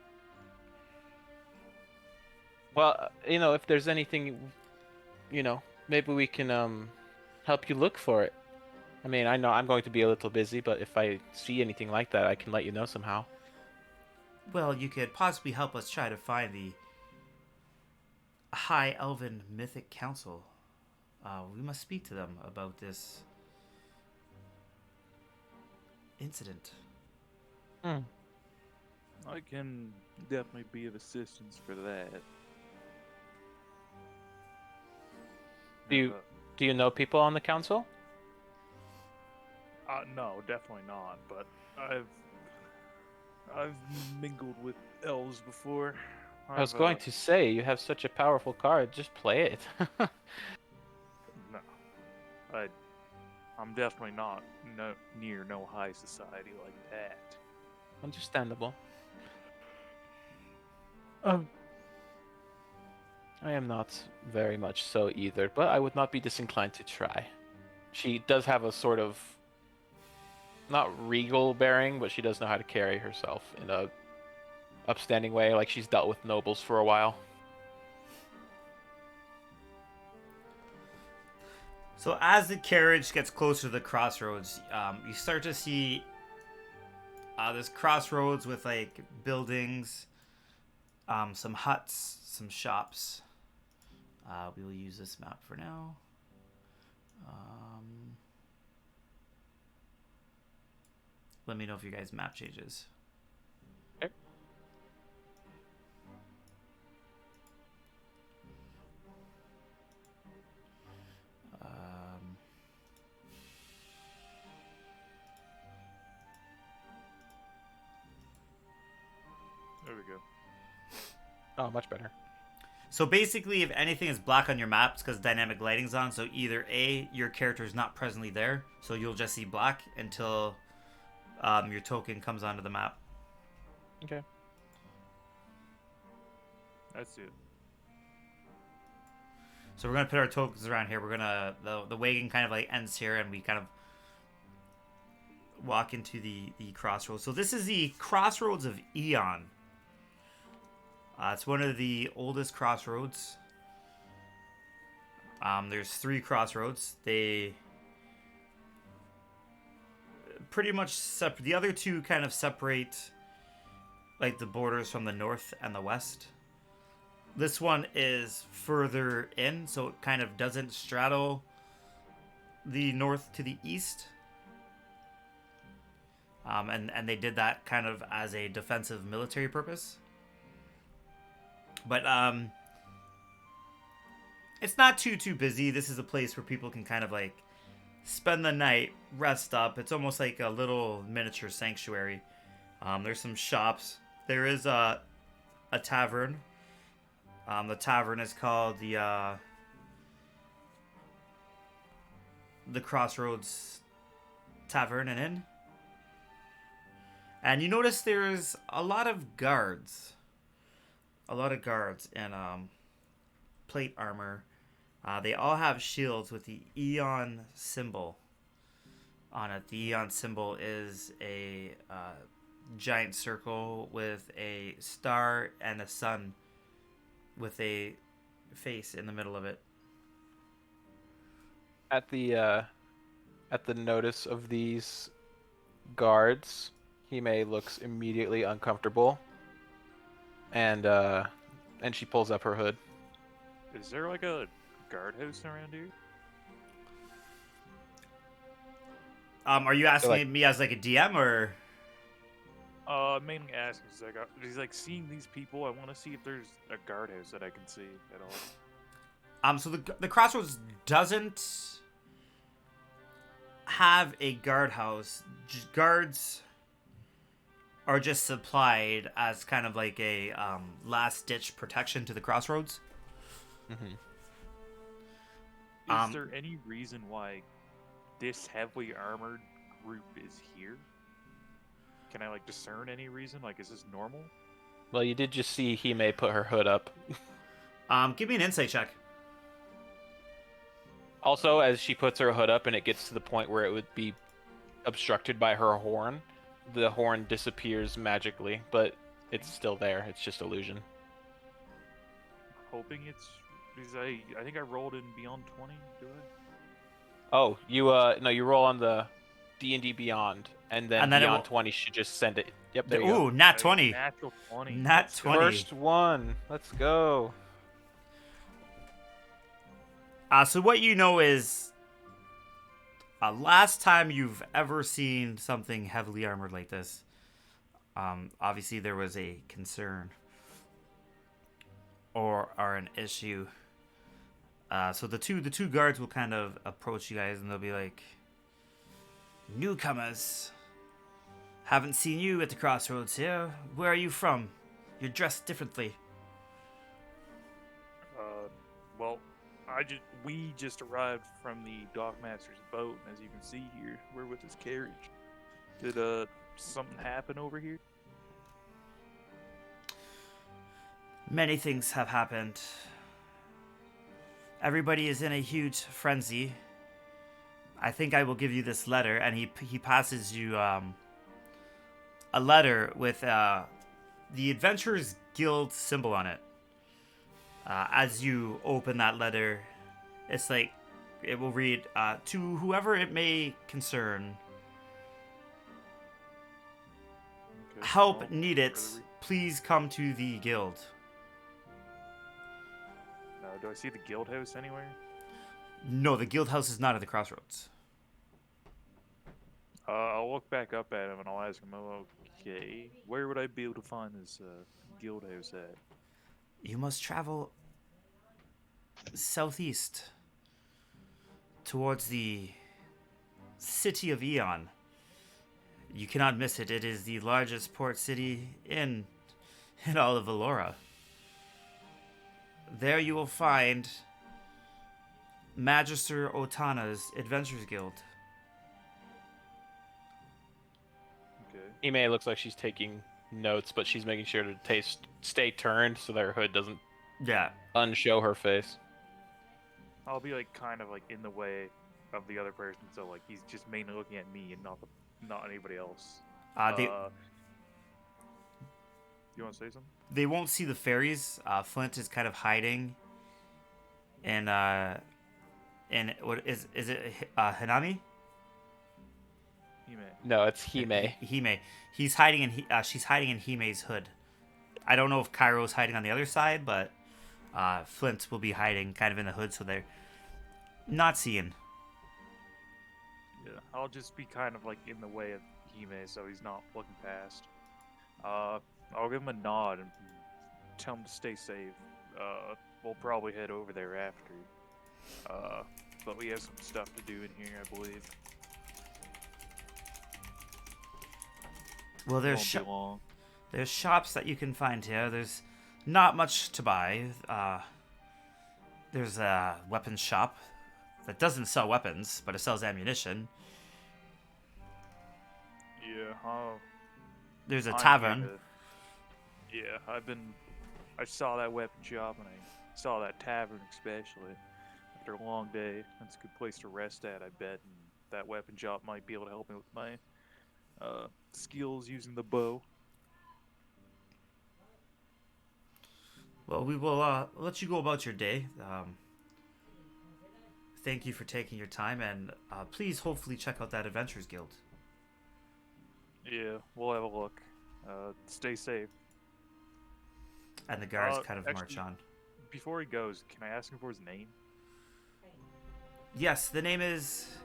Well, if there's anything, maybe we can help you look for it. I mean, I know I'm going to be a little busy, but if I see anything like that, I can let you know somehow. Well, you could possibly help us try to find the High Elven Mythic Council. We must speak to them about this incident. Hmm. I can definitely be of assistance for that. Do you know people on the council? No, definitely not. But I've mingled with elves before. I was going to say, you have such a powerful card. Just play it. No, I'm definitely not near no high society like that. Understandable. I am not very much so either, but I would not be disinclined to try. She does have a sort of not regal bearing, but she does know how to carry herself in a upstanding way, like she's dealt with nobles for a while. So as the carriage gets closer to the crossroads, you start to see this crossroads with like buildings, some huts, some shops. We will use this map for now. Let me know if you guys' map changes. Okay. There we go. Oh, much better. So basically, if anything is black on your map, it's because dynamic lighting's on. So either A, your character is not presently there, so you'll just see black until your token comes onto the map. Okay. That's it. So we're gonna put our tokens around here. We're gonna the wagon kind of like ends here, and we kind of walk into the crossroads. So this is the Crossroads of Eon. It's one of the oldest crossroads. There's 3 crossroads. They pretty much separate. The other 2 kind of separate like the borders from the north and the west. This one is further in, so it kind of doesn't straddle the north to the east. And they did that kind of as a defensive military purpose. But it's not too busy. This is a place where people can kind of like spend the night, rest up. It's almost like a little miniature sanctuary. There's some shops. There is a tavern. The tavern is called the Crossroads Tavern and Inn. And you notice there's a lot of guards. A lot of guards in plate armor. They all have shields with the Eon symbol on it. The Eon symbol is a giant circle with a star and a sun with a face in the middle of it. At the notice of these guards, Hime looks immediately uncomfortable, and she pulls up her hood. Is there like a guardhouse around here? Are you asking me as like a DM or? Mainly asking is like, he's like seeing these people. I want to see if there's a guardhouse that I can see at all. So the Crossroads doesn't have a guardhouse. Guards are just supplied as kind of like a last ditch protection to the Crossroads. Mm-hmm. Is there any reason why this heavily armored group is here? Can I like discern any reason? Like, is this normal? Well, you did just see Hime put her hood up. Give me an insight check. Also, as she puts her hood up and it gets to the point where it would be obstructed by her horn, the horn disappears magically, but it's still there. It's just illusion. Hoping it's because I think I rolled in beyond 20. Do I? Oh, you no, you roll on the D&D Beyond, and then Beyond 20 should just send it. Yep, there you go. Ooh, nat 20. Natural 20. Nat 20. First one. Let's go. So what you know is last time you've ever seen something heavily armored like this, obviously there was a concern or an issue. So the two guards will kind of approach you guys and they'll be like, "Newcomers, haven't seen you at the Crossroads here. Where are you from? You're dressed differently." Well, we just arrived from the Dockmaster's boat, and as you can see here, we're with his carriage. Did something happen over here? Many things have happened. Everybody is in a huge frenzy. I think I will give you this letter, and he passes you a letter with the Adventurers Guild symbol on it. As you open that letter, it's like it will read to whoever it may concern. Okay, Help well, needed. further Please come to the guild. do I see the guild house anywhere? No, the guild house is not at the crossroads. I'll look back up at him and I'll ask him, oh, okay, where would I be able to find this guild house at? You must travel southeast towards the city of Eon. You cannot miss it. It is the largest port city in all of Valora. There you will find Magister Otana's Adventurers Guild. Okay. Ime looks like she's taking notes, but she's making sure to stay turned so that her hood doesn't Yeah. unshow her face. I'll be like kind of like in the way of the other person, so like he's just mainly looking at me and not anybody else. They You want to say something? they won't see the fairies. Flint is kind of hiding in what is it Hanami? He may. No, it's Hime. Hime. He's hiding in she's hiding in Hime's hood. I don't know if Cairo's hiding on the other side, but Flint will be hiding kind of in the hood, so they're not seeing. Yeah, I'll just be kind of like in the way of Hime, so he's not looking past. I'll give him a nod and tell him to stay safe. We'll probably head over there after. But we have some stuff to do in here, I believe. Well, Won't be long. there's shops that you can find here. There's not much to buy. There's a weapons shop that doesn't sell weapons, but it sells ammunition. Yeah, There's a I'm tavern. here to- Yeah, I saw that weapon shop and I saw that tavern especially. After a long day, that's a good place to rest at, I bet. And that weapon shop might be able to help me with my skills using the bow. Well, we will let you go about your day. Thank you for taking your time, and please hopefully check out that Adventurers Guild. Yeah, we'll have a look. Stay safe. And the guards kind of actually- march on. Before he goes, can I ask him for his name? Yes, the name is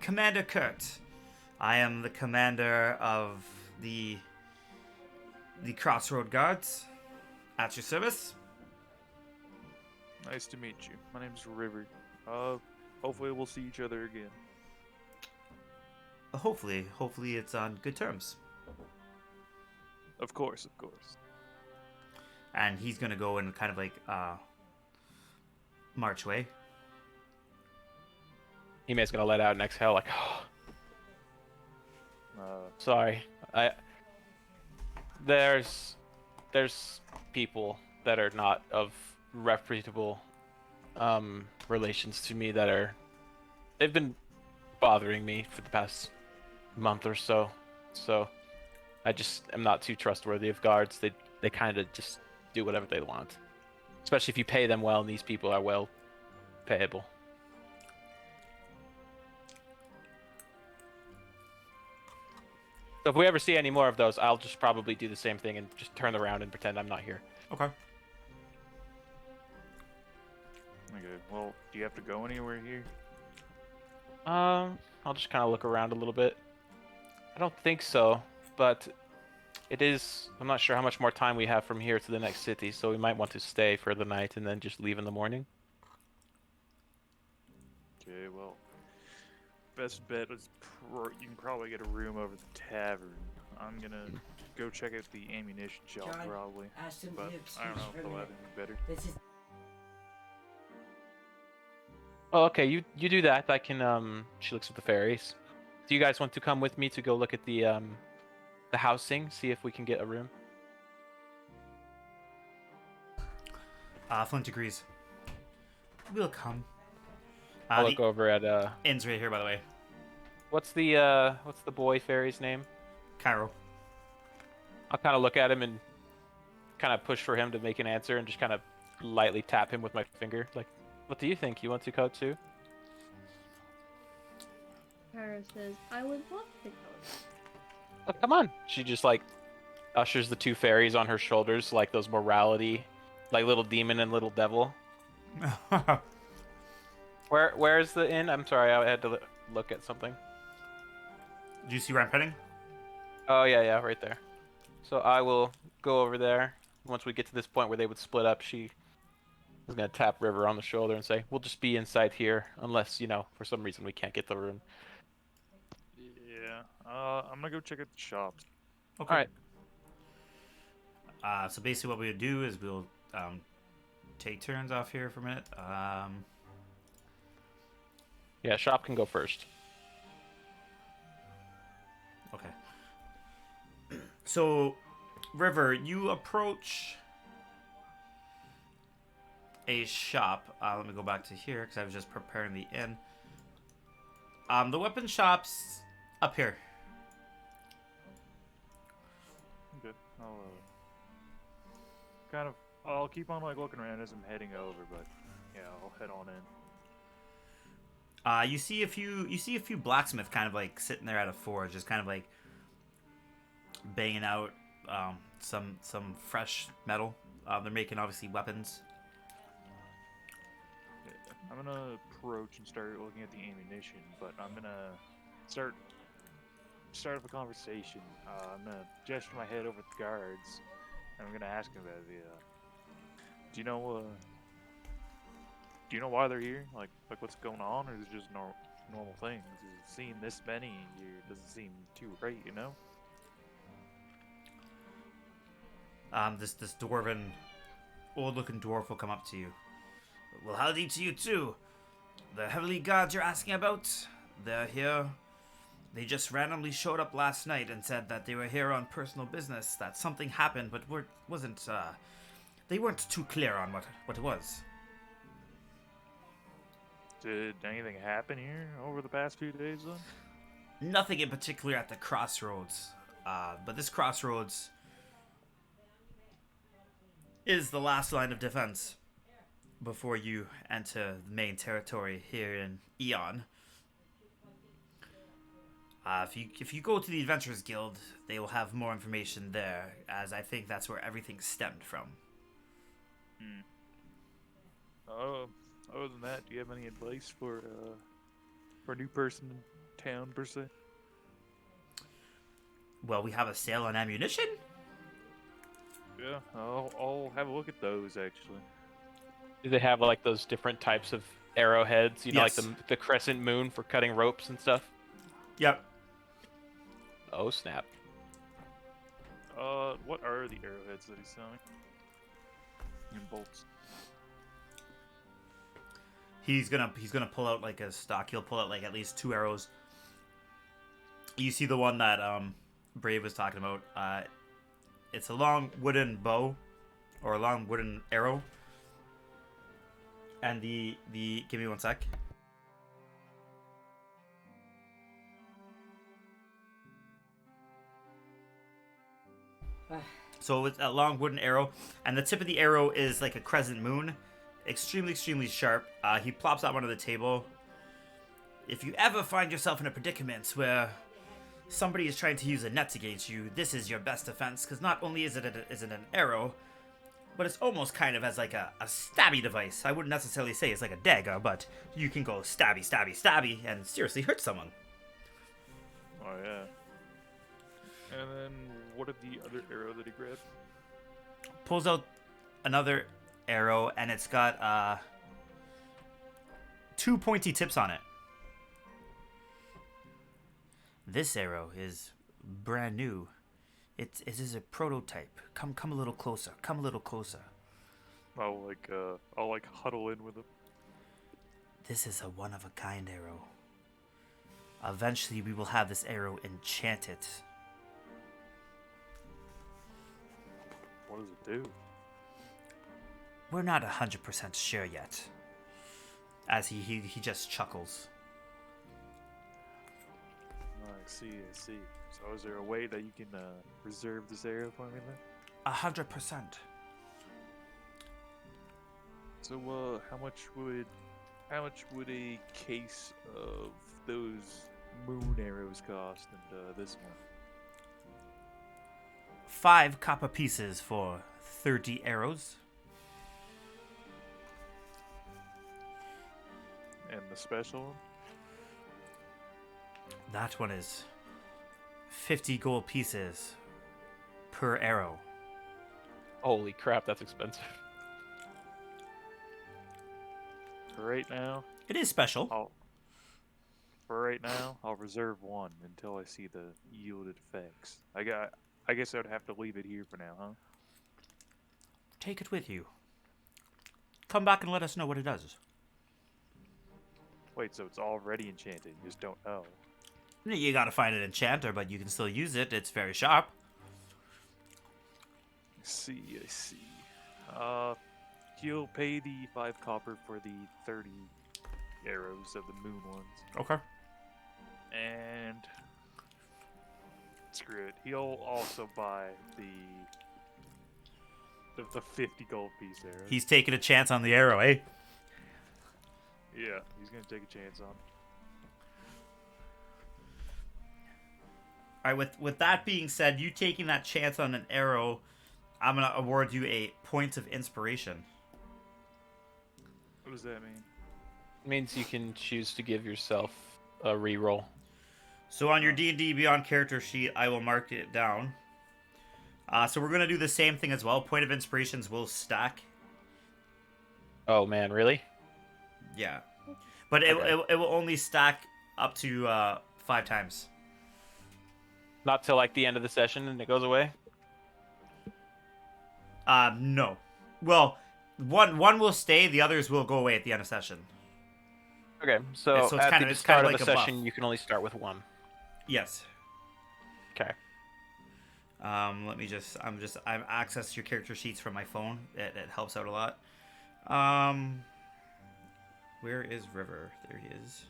Commander Kurt. I am the commander of the Crossroad Guards. At your service. Nice to meet you. My name's River. Hopefully we'll see each other again. Hopefully it's on good terms. Of course, of course. And he's gonna go and kind of like march away. Hime's gonna let out an exhale, like, sorry. There's people that are not of reputable relations to me they've been bothering me for the past month or so. So I just am not too trustworthy of guards. They kind of just do whatever they want. Especially if you pay them well, and these people are well payable. So if we ever see any more of those, I'll just probably do the same thing and just turn around and pretend I'm not here. Okay. Okay, well, do you have to go anywhere here? I'll just kind of look around a little bit. I don't think so, but it is. I'm not sure how much more time we have from here to the next city, so we might want to stay for the night and then just leave in the morning. Okay, well, best bet is you can probably get a room over the tavern. I'm gonna go check out the ammunition shop John, probably, ask them but to I don't excuse know for if a they'll have minute. anything better. This is Oh, okay. You do that. I can. She looks at the fairies. Do you guys want to come with me to go look at the housing, see if we can get a room? Flint agrees. We'll come. I'll The look over at inn's right here, by the way. what's the boy fairy's name? Cairo. I'll kind of look at him and kind of push for him to make an answer and just kind of lightly tap him with my finger. Like, what do you think? You want to go too? Kara says, I would love to go. Oh, come on. She just like ushers the two fairies on her shoulders like those morality, like little demon and little devil. Where's the inn? I'm sorry, I had to look at something. Do you see where I'm heading? Oh yeah, right there. So I will go over there. Once we get to this point where they would split up, she is gonna tap River on the shoulder and say, "We'll just be inside here, unless for some reason we can't get the room." Yeah. I'm gonna go check out the shops. Okay. All right. So basically, what we would do is we'll take turns off here for a minute. Yeah, shop can go first. Okay. So, River, you approach a shop. Let me go back to here because I was just preparing the inn. The weapon shop's up here. Okay. I'll keep on like looking around as I'm heading over, but yeah, I'll head on in. You see a few blacksmith kind of like sitting there at a forge, just kind of like banging out some fresh metal. They're making obviously weapons. Yeah, I'm gonna approach and start looking at the ammunition, but I'm gonna start up a conversation. I'm gonna gesture my head over at the guards, and I'm gonna ask them about the. Do you know why they're here? Like what's going on, or is it just normal things? Is seeing this many here doesn't seem too right, you know? This dwarven, old-looking dwarf will come up to you. Well, howdy to you too. The heavenly gods you're asking about, they're here. They just randomly showed up last night and said that they were here on personal business. That something happened, but they weren't too clear on what it was. Did anything happen here over the past few days, then? Nothing in particular at the crossroads, but this crossroads is the last line of defense before you enter the main territory here in Eon. If you go to the Adventurers Guild, they will have more information there, as I think that's where everything stemmed from. Other than that, do you have any advice for a new person in town per se? Well, we have a sale on ammunition. Yeah, I'll have a look at those actually. Do they have like those different types of arrowheads? Yes. Like the crescent moon for cutting ropes and stuff? Yep. Oh snap! What are the arrowheads that he's selling? And bolts. He's gonna pull out like a stock. He'll pull out like at least 2 arrows. You see the one that Brave was talking about. It's a long wooden bow, or a long wooden arrow. And the give me one sec. So it's a long wooden arrow, and the tip of the arrow is like a crescent moon. Extremely, extremely sharp. He plops that one on the table. If you ever find yourself in a predicament where somebody is trying to use a net against you, this is your best defense, because not only is it an arrow, but it's almost kind of as like a stabby device. I wouldn't necessarily say it's like a dagger, but you can go stabby, stabby, stabby, and seriously hurt someone. Oh yeah. And then what of the other arrow that he grabbed? Pulls out another arrow, and it's got 2 pointy tips on it. This arrow is brand new. It is a prototype. Come a little closer. Come a little closer. I'll huddle in with him. This is a one-of-a-kind arrow. Eventually, we will have this arrow enchanted. What does it do? We're not 100% sure yet. as he just chuckles. I see, I see. So is there a way that you can reserve this area for me then? 100%. So how much would a case of those moon arrows cost and this one? 5 copper pieces for 30 arrows. And the special one? That one is 50 gold pieces per arrow. Holy crap, that's expensive. For right now, It is special. I'll reserve one until I see the yielded effects. I guess I would have to leave it here for now, huh? Take it with you. Come back and let us know what it does. Wait, so it's already enchanted, you just don't know. You gotta find an enchanter, but you can still use it. It's very sharp. I see. He'll pay the 5 copper for the 30 arrows of the moon ones. Okay. And screw it. He'll also buy the 50 gold piece arrow. He's taking a chance on the arrow, eh? Yeah, he's gonna take a chance on. Alright, with that being said, you taking that chance on an arrow, I'm gonna award you a point of inspiration. What does that mean? It means you can choose to give yourself a reroll. So on your D&D Beyond character sheet, I will mark it down. So we're gonna do the same thing as well. Point of inspirations will stack. Oh man, really? Yeah, but Okay. it will only stack up to 5 times. Not till like the end of the session and it goes away? No. Well, one will stay. The others will go away at the end of session. Okay, so, So it's at kinda- the it's start kinda of like a a buff. session, you can only start with 1. Yes. Okay. Let me just. I've accessed your character sheets from my phone. It helps out a lot. Where is River? There he is.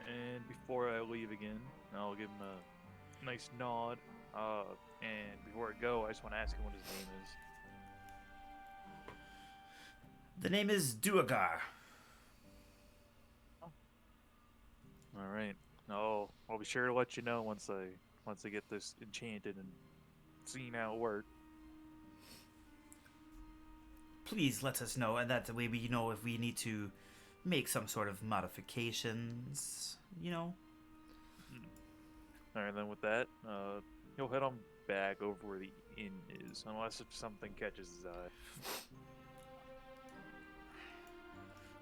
And before I leave again, I'll give him a nice nod. And before I go, I just want to ask him what his name is. The name is Duergar. All right. I'll be sure to let you know once I get this enchanted and seeing how it works. Please let us know, and that way we know if we need to make some sort of modifications. You know. All right. Then with that, he'll head on back over where the inn is, unless if something catches his eye.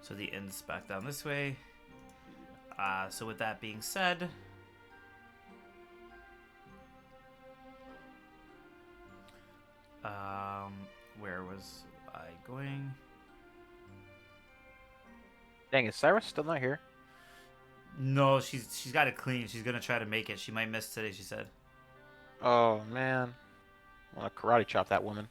So the inn's back down this way. So with that being said, where was I going? Dang, is Cyrus still not here? No, she's got it clean. She's gonna try to make it. She might miss today, she said. Oh man. I want to karate chop that woman.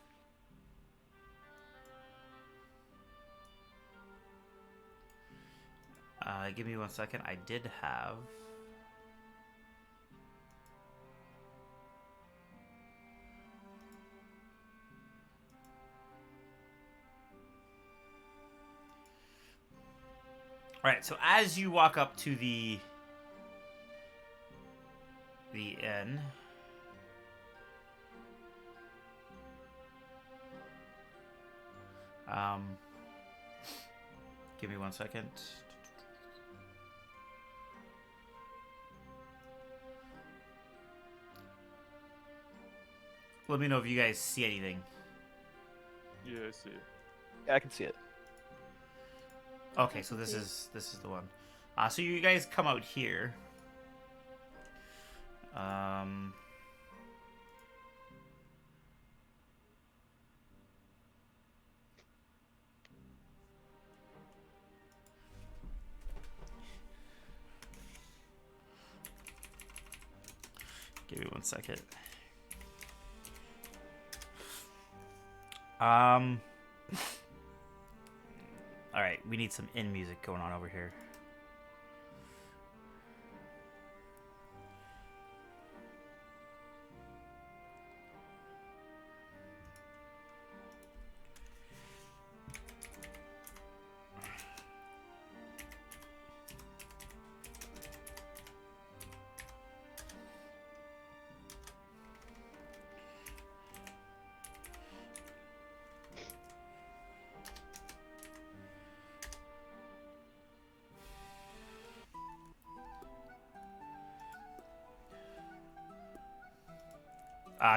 Give me 1 second. I did have. All right. So as you walk up to the inn, give me 1 second. Let me know if you guys see anything. Yeah, I see it. Yeah, I can see it. Okay, so this is the one. So you guys come out here. Give me 1 second. All right, we need some in music going on over here.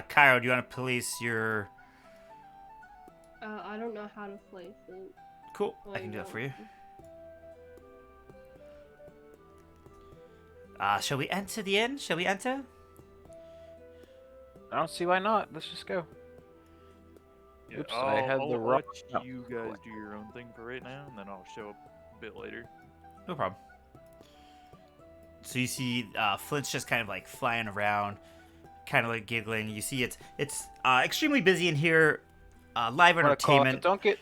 Cairo, do you want to police your... I don't know how to place it. Cool, I can do that for you. Shall we enter the inn? Shall we enter? I don't see why not. Let's just go. Yeah, Oops, I had the I'll wrong- let you guys do your own thing for right now, and then I'll show up a bit later. No problem. So you see Flint's just kind of like flying around, kind of like giggling. You see it's extremely busy in here. Live I'm gonna call it. entertainment.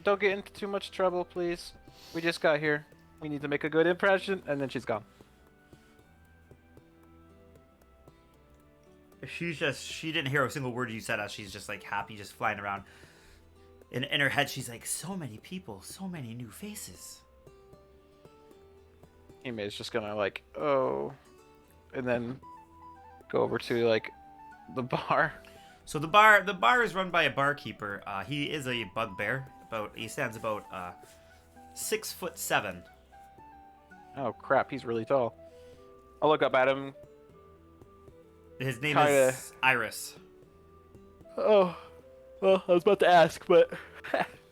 Don't get into too much trouble, please. We just got here. We need to make a good impression, and then she's gone. She didn't hear a single word you said as she's just like happy, just flying around. In her head, she's like, so many people, so many new faces. Ime is just gonna like, oh, and then go over to like the bar. So the bar is run by a barkeeper. He is a bugbear. He stands about 6'7". Oh crap, he's really tall. I'll look up at him. His name Kinda- is Iris. Oh, well, I was about to ask, but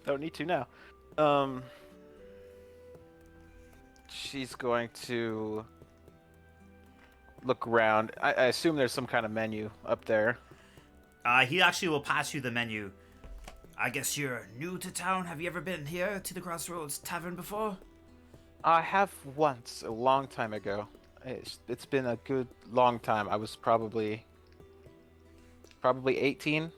don't need to now. She's going to look around. I assume there's some kind of menu up there. He actually will pass you the menu. I guess you're new to town. Have you ever been here to the Crossroads Tavern before? I have once, a long time ago. It's been a good long time. I was probably 18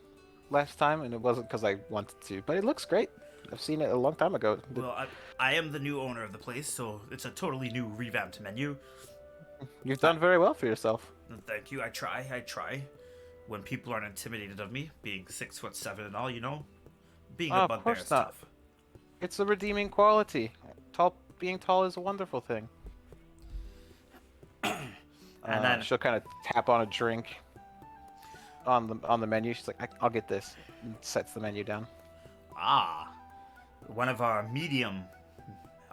last time, and it wasn't because I wanted to. But it looks great. I've seen it a long time ago. Well, I am the new owner of the place, so it's a totally new revamped menu. You've done very well for yourself. Thank you. I try. When people aren't intimidated of me, being 6'7" and all, you know, being Oh, a of bugbear course is not. tough. It's a redeeming quality. Being tall is a wonderful thing. And then she'll kind of tap on a drink on the menu. She's like, "I'll get this," and sets the menu down. one of our medium.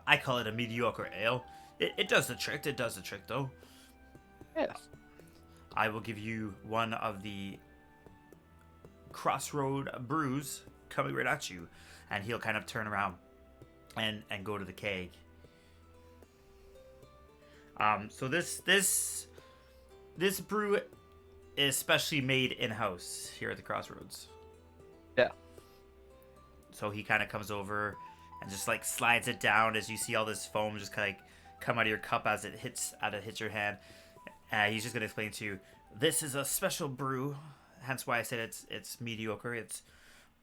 I call it a mediocre ale. It does the trick. It does the trick, though. Yes. I will give you one of the Crossroad brews coming right at you, and he'll kind of turn around and go to the keg. So this brew is specially made in-house here at the Crossroads. Yeah. So he kind of comes over and just like slides it down as you see all this foam just kind of like come out of your cup as it hits your hand. He's just gonna explain to you, this is a special brew, hence why I said it's mediocre. It's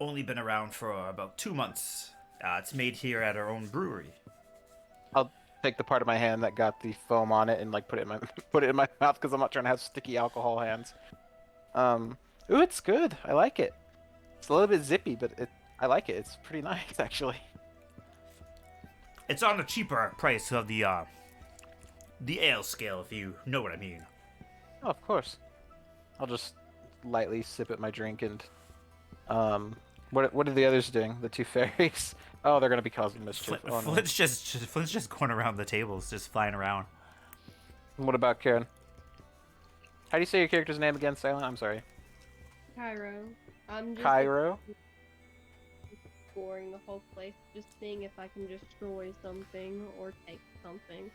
only been around for about 2 months. It's made here at our own brewery. I'll take the part of my hand that got the foam on it and like put it in my mouth because I'm not trying to have sticky alcohol hands. Ooh, it's good. I like it. It's a little bit zippy, but I like it. It's pretty nice actually. It's on the cheaper price of the ale scale, if you know what I mean. Oh, of course. I'll just lightly sip at my drink and what are the others doing? The two fairies? Oh, they're gonna be causing mischief. Oh, no. Flint's just going around the tables, just flying around. And what about Karen? How do you say your character's name again, Silent? I'm sorry. Cairo. I'm just Cairo? exploring the whole place, just seeing if I can destroy something or take something.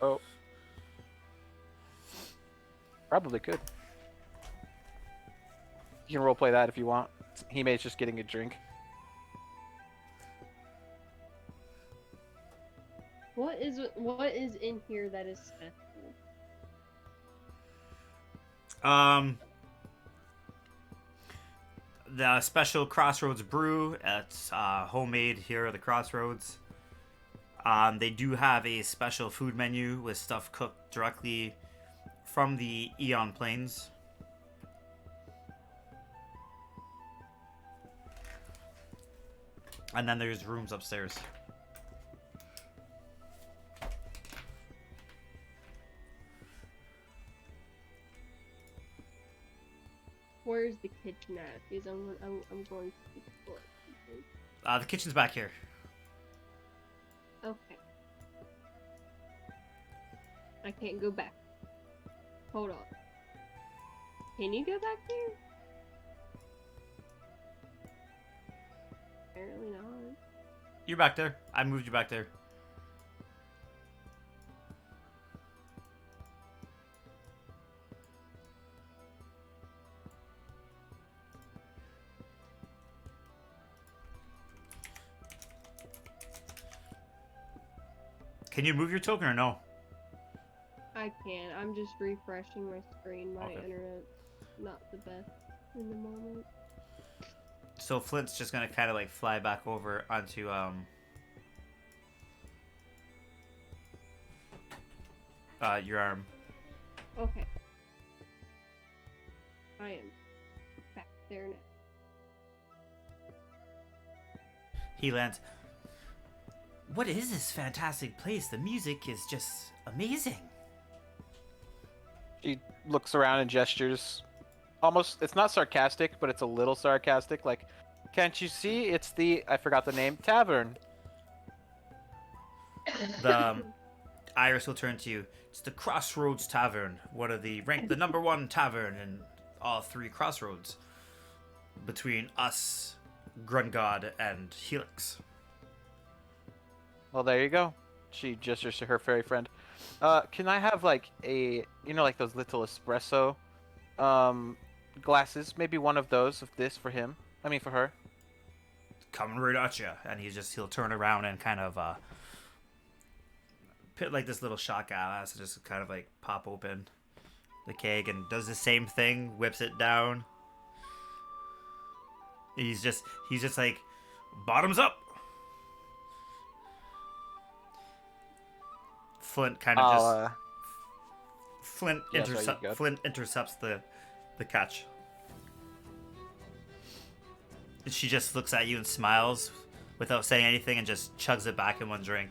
Oh. Probably could. You can roleplay that if you want. Hime's just getting a drink. What is in here that is special? The special Crossroads brew. It's homemade here at the Crossroads. They do have a special food menu with stuff cooked directly from the Eon Plains. And then there's rooms upstairs. Where's the kitchen at? Because I'm going to explore. The kitchen's back here. Okay. I can't go back. Hold on. Can you go back there? Apparently not. You're back there. I moved you back there. Can you move your token or no? I can. I'm just refreshing my screen. My Okay. internet's not the best in the moment. So Flint's just gonna kind of like fly back over onto your arm. Okay. I am back there now. He lands. What is this fantastic place? The music is just amazing. She looks around and gestures. Almost, it's not sarcastic, but it's a little sarcastic. Like, can't you see? It's the, I forgot the name, tavern. The Iris will turn to you. It's the Crossroads Tavern, one of the ranked the number one tavern in all three Crossroads, between us, Grungod, and Helix. Well, there you go. She gestures to her fairy friend. Can I have like a, like those little espresso, glasses? Maybe one of those of this for him. I mean, for her. Coming right at you, and he'll turn around and kind of put like this little shot glass and just kind of like pop open the keg and does the same thing, whips it down. He's just like bottoms up. Flint kind of I'll, Flint Yeah, sorry, you go. Flint intercepts the catch. And she just looks at you and smiles without saying anything and just chugs it back in one drink.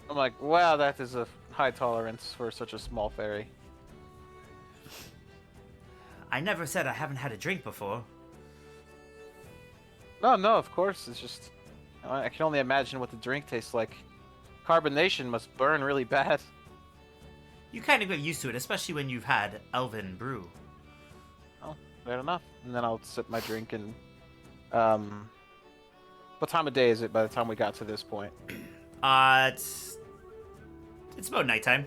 I'm like, wow, that is a high tolerance for such a small fairy. I never said I haven't had a drink before. No, of course. It's just, I can only imagine what the drink tastes like. Carbonation must burn really bad. You kind of get used to it, especially when you've had Elven brew. Oh, fair enough. And then I'll sip my drink and, what time of day is it by the time we got to this point? It's about nighttime.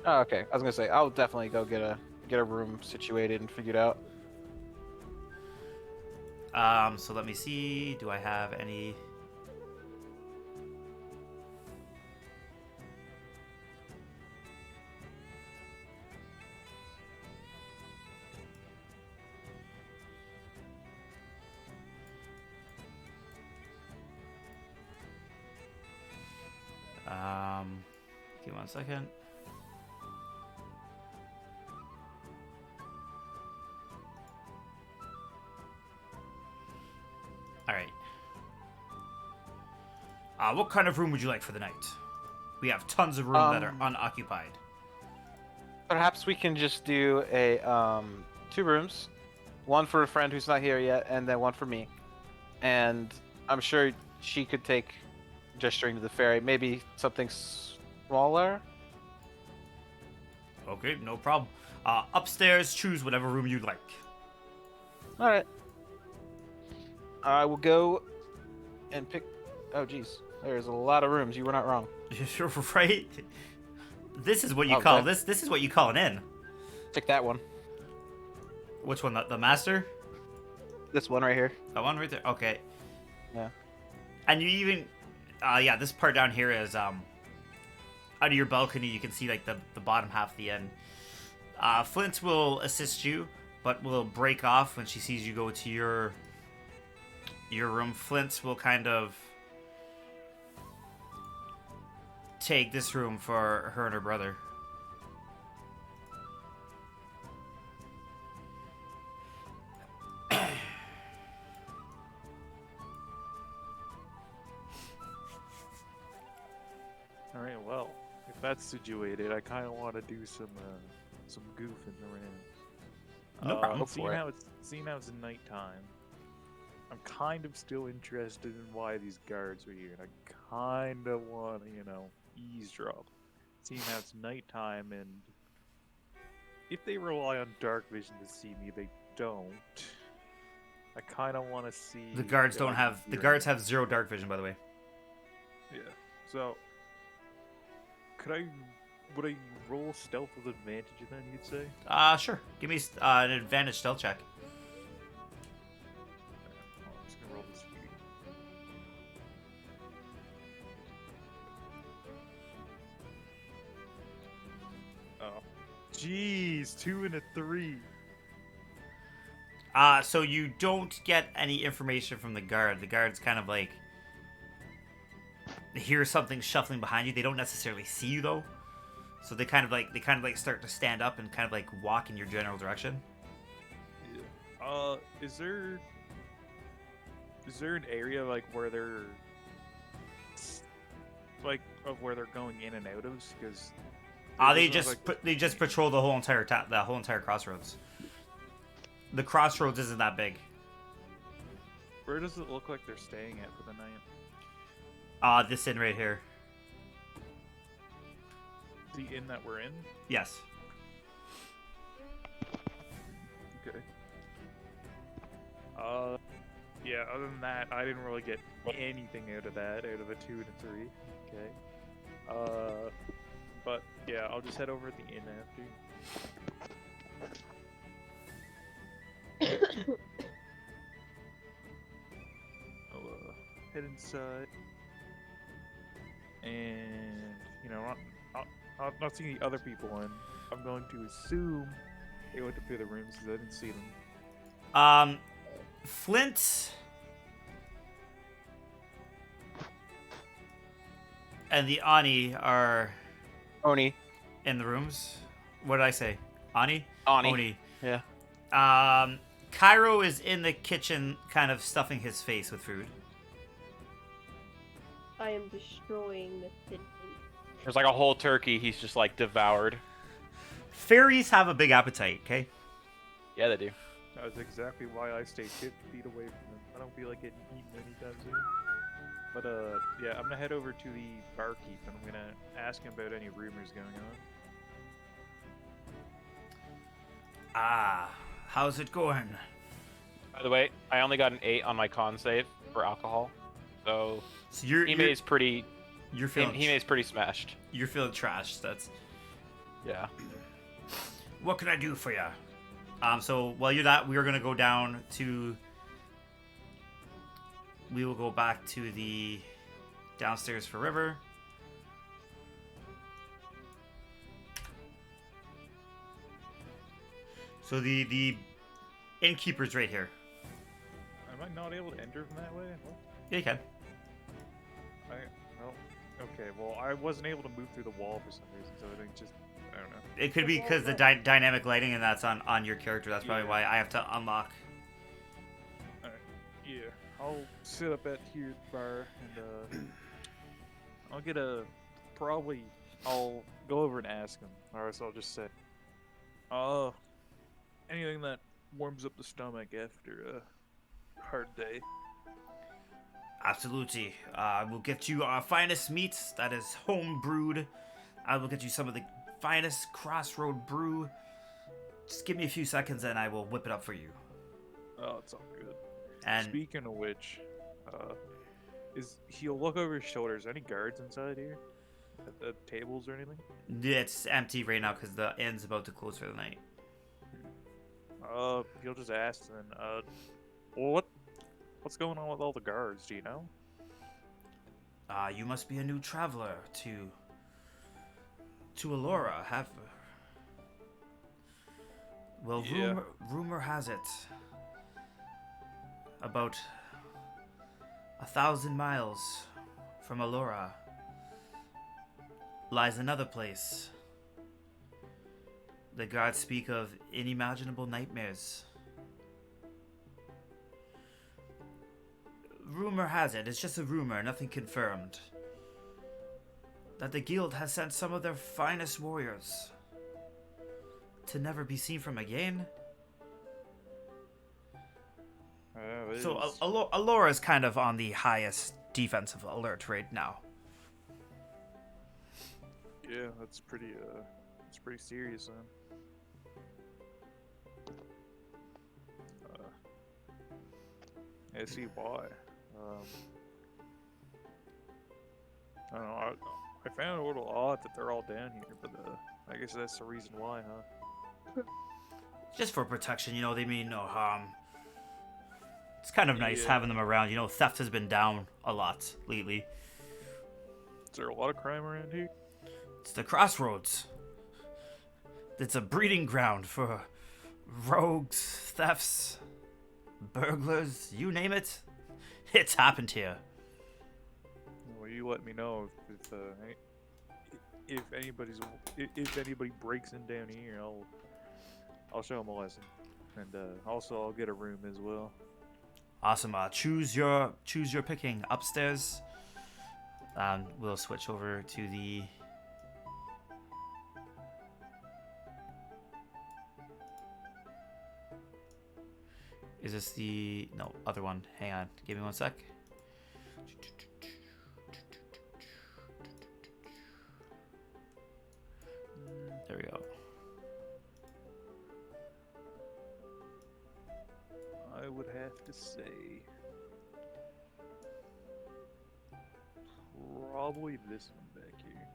Oh, okay. I was gonna say I'll definitely go get a room situated and figured out. So let me see. Do I have any? Give me 1 second. All right. What kind of room would you like for the night? We have tons of room that are unoccupied. Perhaps we can just do a 2 rooms, one for a friend who's not here yet, and then one for me. And I'm sure she could take, gesturing to the fairy, maybe something smaller. Okay, no problem. Upstairs, choose whatever room you'd like. All right. I will go and pick. Oh, geez, there's a lot of rooms. You were not wrong. You're right. This is what you Oh, call okay. this. This is what you call an inn. Pick that one. Which one? The master? This one right here. That one right there. Okay. Yeah. And you even, yeah, this part down here is out of your balcony. You can see like the bottom half of the inn. Flint will assist you, but will break off when she sees you go to your room. Flint will kind of take this room for her and her brother. All right, well, if that's situated, I kind of want to do some goofing around. No problem. Go for it. Seeing how it's nighttime, I'm kind of still interested in why these guards are here, and I kind of want to, eavesdrop. Seeing how it's nighttime, and if they rely on dark vision to see me, they don't. I kind of want to see. The guards if don't I can have. The hear guards them. have 0 dark vision, by the way. Yeah. So, would I roll stealth with advantage then, you'd say? Sure. Give me an advantage stealth check. I'm just gonna roll this for you. Oh. Jeez, 2 and a 3. So you don't get any information from the guard. The guard's kind of like they hear something shuffling behind you. They don't necessarily see you though. So they kind of like start to stand up and kind of like walk in your general direction. Yeah. Is there an area like where they're like of where they're going in and out of? Because They just patrol the whole entire crossroads. The crossroads isn't that big. Where does it look like they're staying at for the night? This inn right here. The inn that we're in? Yes. Okay. Yeah, other than that, I didn't really get anything out of that, out of a 2 and a 3. Okay. But yeah, I'll just head over to the inn after. I'll head inside. And, not seeing the other people in, I'm going to assume they went to through the rooms because I didn't see them. Flint and the Ani are Oni. in the rooms. What did I say? Ani? Oni. Yeah. Cairo is in the kitchen kind of stuffing his face with food. I am destroying the kitchen. There's like a whole turkey he's just like devoured. Fairies have a big appetite, okay? Yeah, they do. That's exactly why I stay 50 feet away from them. I don't feel like getting eaten anytime soon. But, yeah, I'm gonna head over to the barkeep and I'm gonna ask him about any rumors going on. How's it going? By the way, I only got an 8 on my con save for alcohol, so So you're Hime's pretty. feeling Hime's pretty smashed. you're feeling trashed. That's Yeah. what can I do for you? So while you're that, we are gonna go down to. We will go back to the downstairs for River. So the innkeeper's right here. Am I not able to enter from that way? What? Yeah, you can. Okay, well, I wasn't able to move through the wall for some reason, so I think I don't know. It could be because the dynamic lighting and that's on your character. That's probably Yeah. why I have to unlock. Alright, yeah. I'll sit up here at the bar and, I'll get I'll go over and ask him, or else I'll just say, anything that warms up the stomach after a hard day. Absolutely. I will get you our finest meats that is home brewed. I will get you some of the finest crossroad brew. Just give me a few seconds and I will whip it up for you. Oh, it's all good. And Speaking of which, he'll look over his shoulder. Is there any guards inside here? At the tables or anything? it's empty right now because the inn's about to close for the night. He'll just ask then, well, what's going on with all the guards, do you know? You must be a new traveler to Allura, have... Well, Yeah. rumor has it. About 1,000 miles from Allura, lies another place. The gods speak of unimaginable nightmares. Rumor has it, it's just a rumor, nothing confirmed, that the guild has sent some of their finest warriors to never be seen from again. So Alora is kind of on the highest defensive alert right now. Yeah, that's pretty serious, man. I see why. I don't know. I found it a little odd that they're all down here, but I guess that's the reason why, huh? Just for protection, they mean no harm. It's kind of nice Yeah. having them around. Theft has been down a lot lately. Is there a lot of crime around here? It's the crossroads. It's a breeding ground for rogues, thefts, burglars, you name it. It's happened here. Well, you let me know if anybody breaks in down here. I'll show them a lesson, and also I'll get a room as well. Awesome. Choose your picking upstairs. We'll switch over to the. Is this the other one? Hang on, give me one sec. There we go. I would have to say probably this one back here.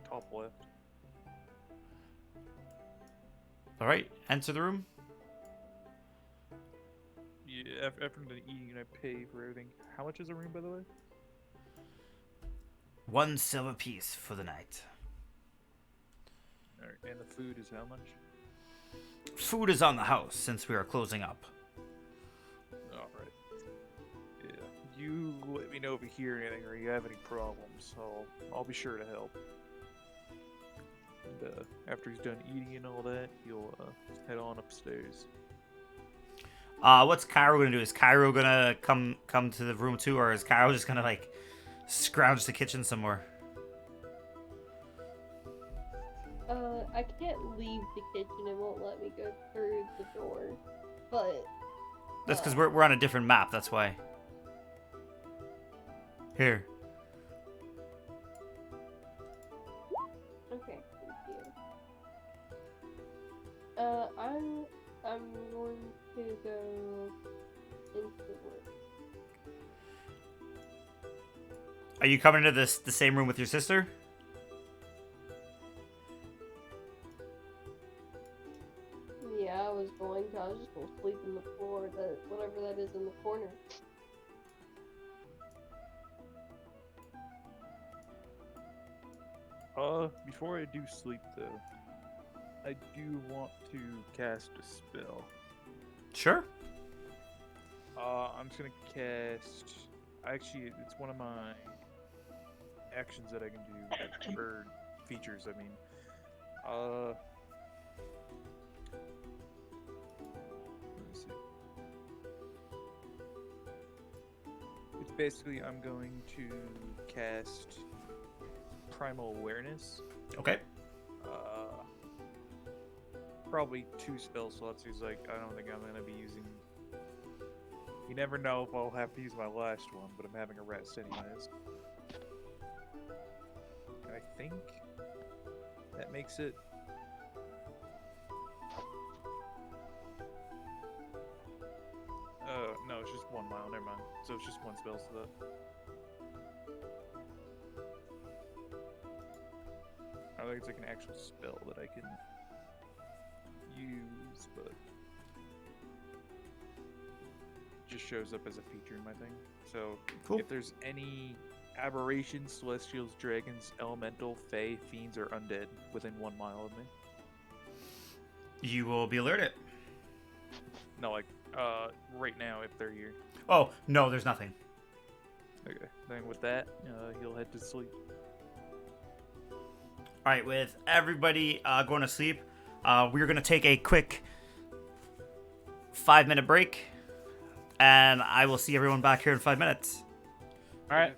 Top left. All right, enter the room. Yeah, after I'm done eating, I pay for everything. How much is a room, by the way? 1 silver piece for the night. Alright, and the food is how much? Food is on the house since we are closing up. Alright. Yeah. You let me know if you hear anything or you have any problems. I'll be sure to help. And after he's done eating and all that, you'll head on upstairs. What's Cairo gonna do? Is Cairo gonna come to the room too, or is Cairo just gonna scrounge the kitchen somewhere? I can't leave the kitchen. It won't let me go through the door. But That's because we're on a different map. That's why. Here. okay, thank you. I'm going to go into the room. Are you coming to the same room with your sister? Yeah, I was just gonna sleep in the floor, whatever that is in the corner. Before I do sleep though, I do want to cast a spell. Sure. I'm just gonna cast. Actually, it's one of my actions that I can do, or features. I mean, let me see. It's basically I'm going to cast Primal Awareness. Okay. Probably 2 spell slots. He's like, I don't think I'm gonna be using. You never know if I'll have to use my last one, but I'm having a rest anyways. I think that makes it. No, it's just 1 mile. Never mind. So it's just 1 spell slot. I think it's like an actual spell that I can use, but it just shows up as a feature in my thing. So Cool. if there's any aberrations, celestials, dragons, elemental, fae, fiends, or undead within 1 mile of me, You will be alerted. no, like right now if they're here. Oh no, there's nothing. Okay, then with that, he'll head to sleep. All right, with everybody going to sleep, we're going to take a quick 5-minute break, and I will see everyone back here in 5 minutes. All right.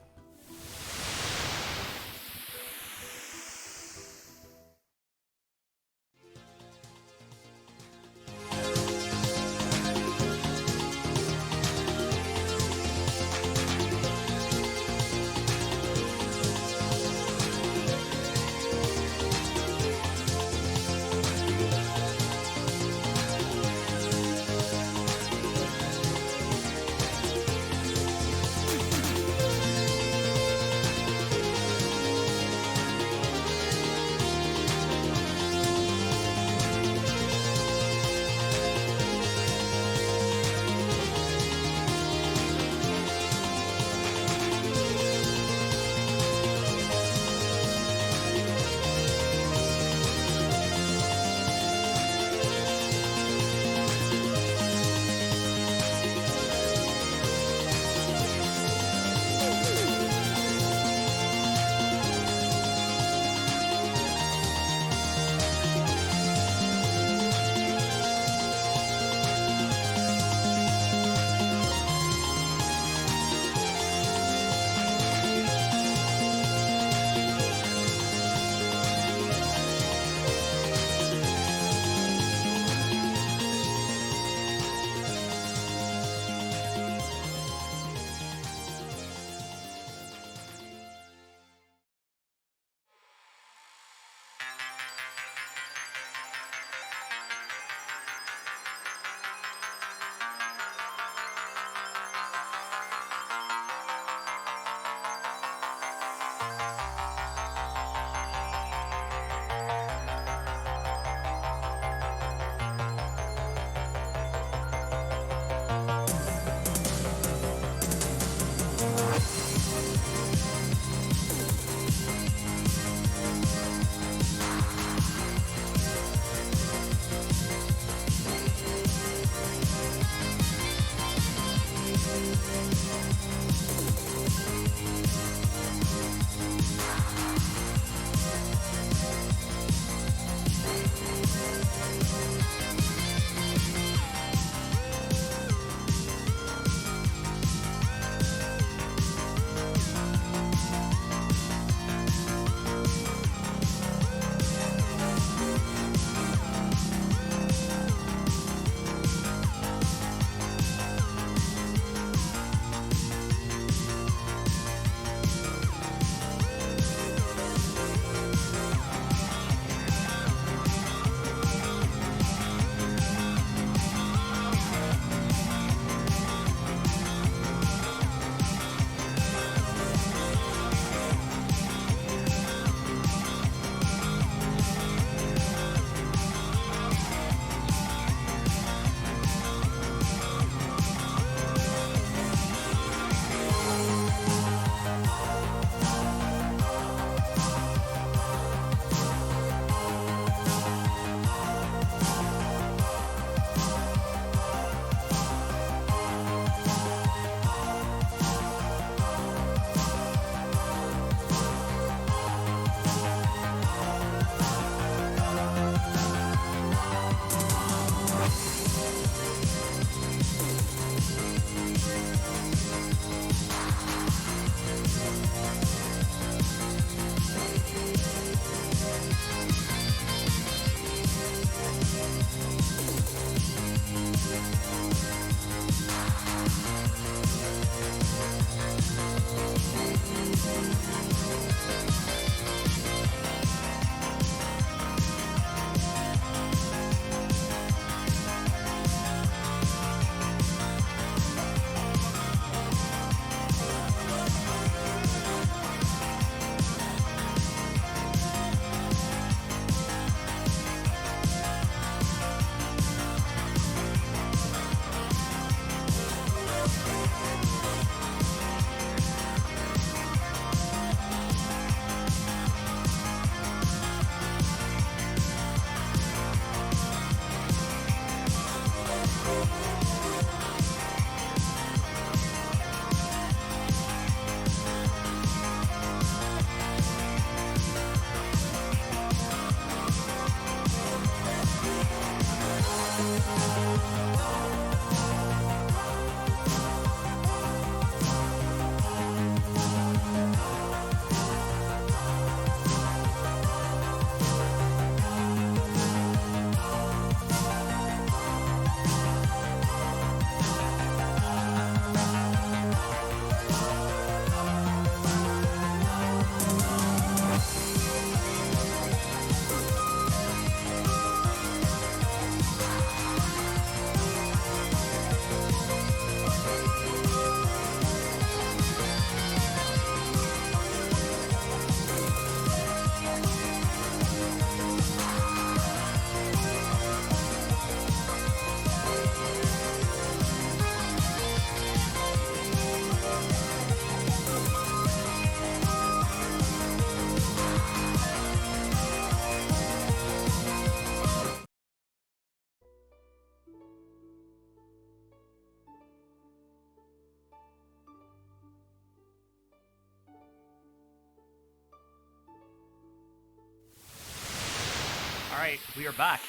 right, we are back.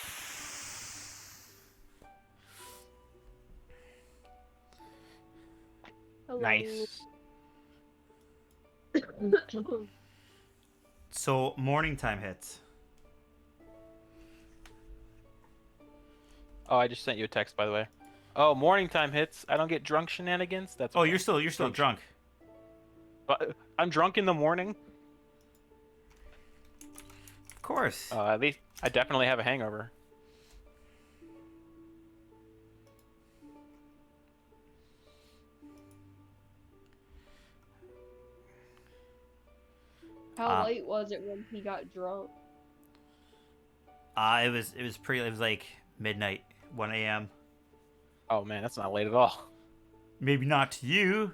Hello. Nice. So morning time hits. Oh, I just sent you a text, by the way. Oh, morning time hits. I don't get drunk shenanigans. That's Oh, okay. you're still drunk. But I'm drunk in the morning. Of course. At least I definitely have a hangover. How late was it when he got drunk? It was it was like midnight, 1 a.m. Oh man, that's not late at all. Maybe not to you.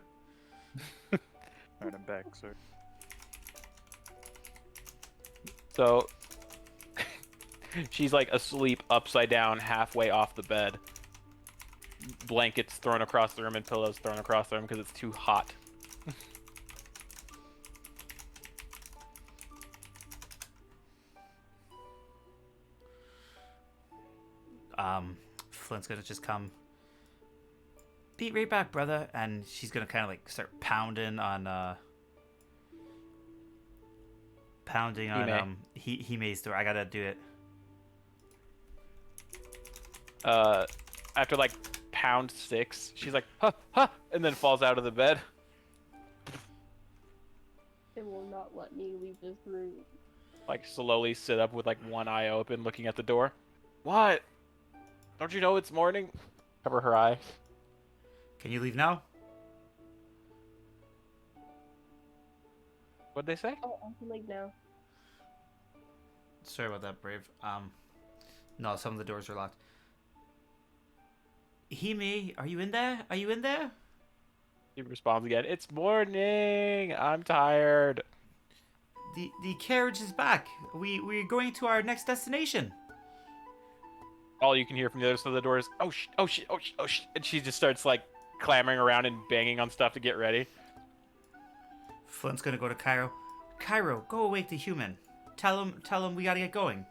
Alright, I'm back, sir. So she's like asleep upside down halfway off the bed. Blankets thrown across the room and pillows thrown across the room because it's too hot. Flint's gonna just come. Be right back, brother, and she's gonna kind of like start pounding on Hime. Hime's door. I gotta do it. After like pound 6, she's like, huh, huh, and then falls out of the bed. It will not let me leave this room. Like slowly sit up with like one eye open, looking at the door. What? Don't you know it's morning? Cover her eye. Can you leave now? What'd they say? Oh, I can leave now. Sorry about that, Brave. No, some of the doors are locked. Hime, are you in there? Are you in there? He responds again. It's morning. I'm tired. The carriage is back. We're going to our next destination. All you can hear from the other side of the door is, oh shit, oh shit, oh shit, oh shit. And she just starts like clambering around and banging on stuff to get ready. Flint's gonna go to Cairo. Cairo, go awake the human. Tell him we gotta get going.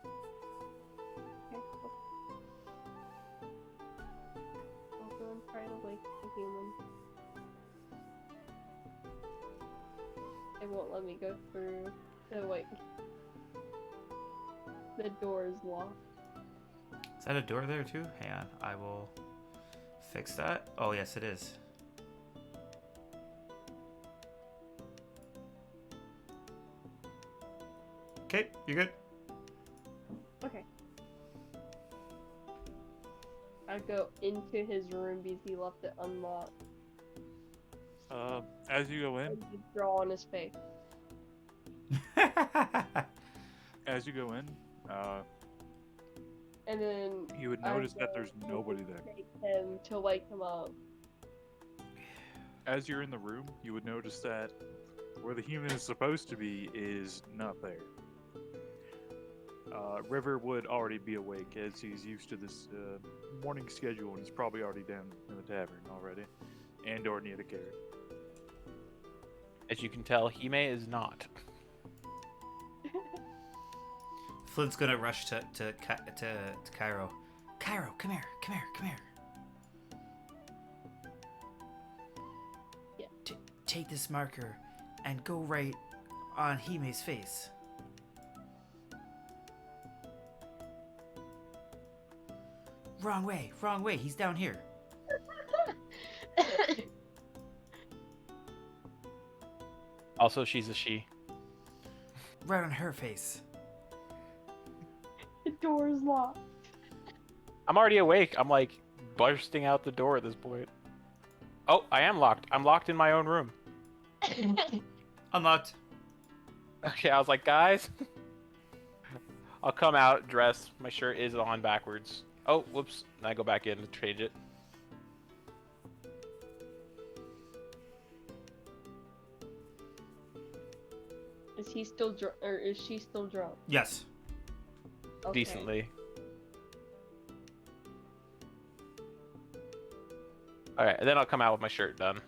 Okay. I'll go and try to wake the human. It won't let me go through. Oh wait. The door is locked. Is that a door there too? Hang on, I will fix that. Oh yes, it is. Okay, you good? Okay. I go into his room because he left it unlocked. As you go in, And just draw on his face. as you go in, And then you would I notice that go there's nobody there. take him to wake him up. As you're in the room, you would notice that where the human is supposed to be is not there. River would already be awake as he's used to this morning schedule and he's probably already down in the tavern already, and or near the carriage. As you can tell, Hime is not. Flint's gonna rush to Cairo. Cairo, come here. Yeah. Take this marker and go right on Hime's face. Wrong way. He's down here. Also, she's a she. Right on her face. The door is locked. I'm already awake. I'm like bursting out the door at this point. Oh, I am locked. I'm locked in my own room. Unlocked. Okay, I was like, guys. I'll come out dressed. My shirt is on backwards. Oh, whoops. And I go back in to change it. Is he still drunk, or is she still drunk? Yes. Okay. Decently. Alright, and then I'll come out with my shirt done.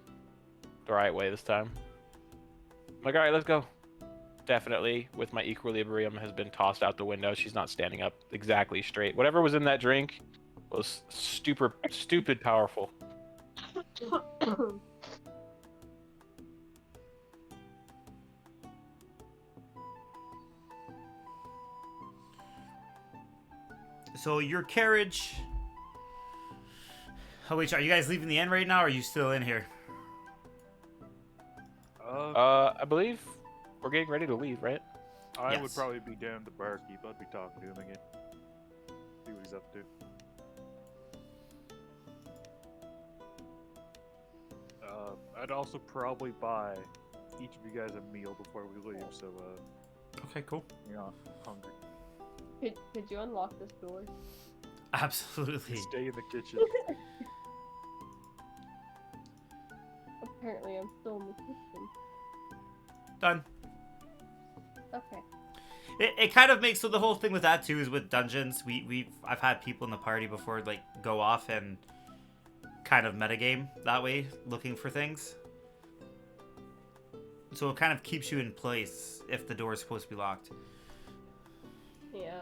The right way this time. I'm like, alright, let's go. definitely, with my equilibrium, has been tossed out the window. She's not standing up exactly straight. Whatever was in that drink was stupid powerful. So your carriage. Oh wait, are you guys leaving the inn right now, or are you still in here? I believe we're getting ready to leave, right? I would Yes. probably be down the barkeep. I'd be talking to him again. See what he's up to. I'd also probably buy each of you guys a meal before we leave, so Okay, cool. you're not hungry. Could you unlock this door? Absolutely. Stay in the kitchen. Apparently, I'm still in the kitchen. Done. Okay. It kind of makes, so the whole thing with that too is with dungeons. I've had people in the party before like go off and kind of metagame that way, looking for things. So it kind of keeps you in place if the door is supposed to be locked. Yeah.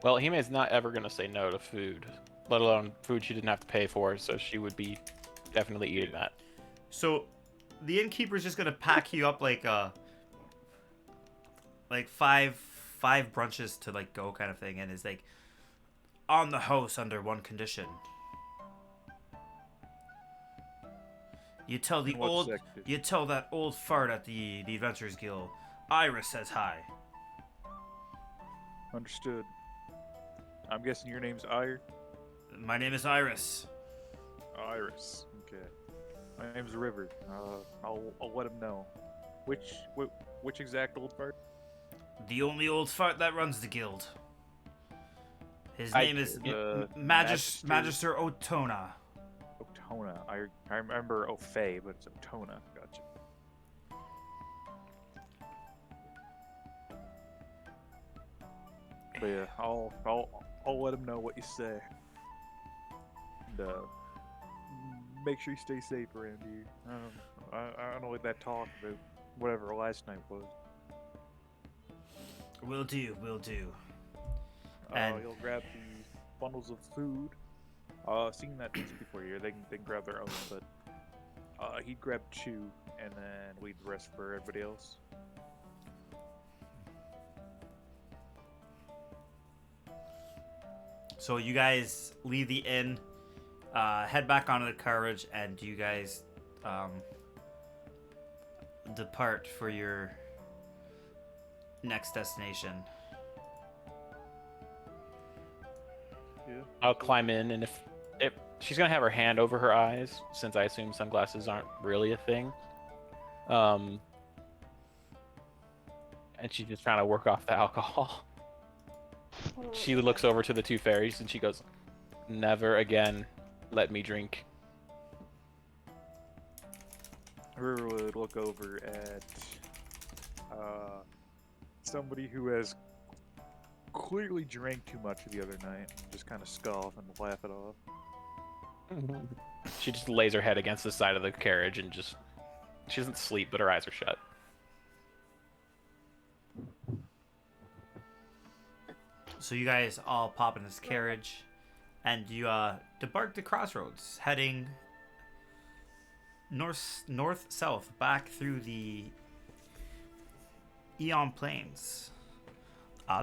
Well, Hime's not ever gonna say no to food, let alone food she didn't have to pay for, so she would be definitely eating that. So the innkeeper's just gonna pack you up like five brunches to like go kind of thing, and is like on the house under one condition. You tell the What old sector? you tell that old fart at the Adventurers Guild. Iris says hi. Understood. I'm guessing your name's Ire? My name is Iris. Iris. Okay. My name's River. I'll let him know. Which exact old part? The only old fart that runs the guild. His I- name is the Magister Magister- Otona. Otona. I remember O'Fay, but it's Otona. Gotcha. But yeah, I'll let him know what you say. And make sure you stay safe around here. I don't like that talk about whatever last night was. Will do, will do. And- You'll grab the bundles of food. Seeing that these people are here, they can grab their own, but he'd grab 2 and then leave the rest for everybody else. So you guys leave the inn, head back onto the carriage, and you guys depart for your next destination. Yeah. I'll climb in, and if she's gonna have her hand over her eyes, since I assume sunglasses aren't really a thing. And she's just trying to work off the alcohol. She looks over to the 2 fairies and she goes, "Never again let me drink." River would look over at somebody who has clearly drank too much the other night, just kind of scoff and laugh it off. She just lays her head against the side of the carriage and she doesn't sleep, but her eyes are shut. So you guys all pop in this carriage, and you depart the crossroads, heading north south back through the Aeon Plains.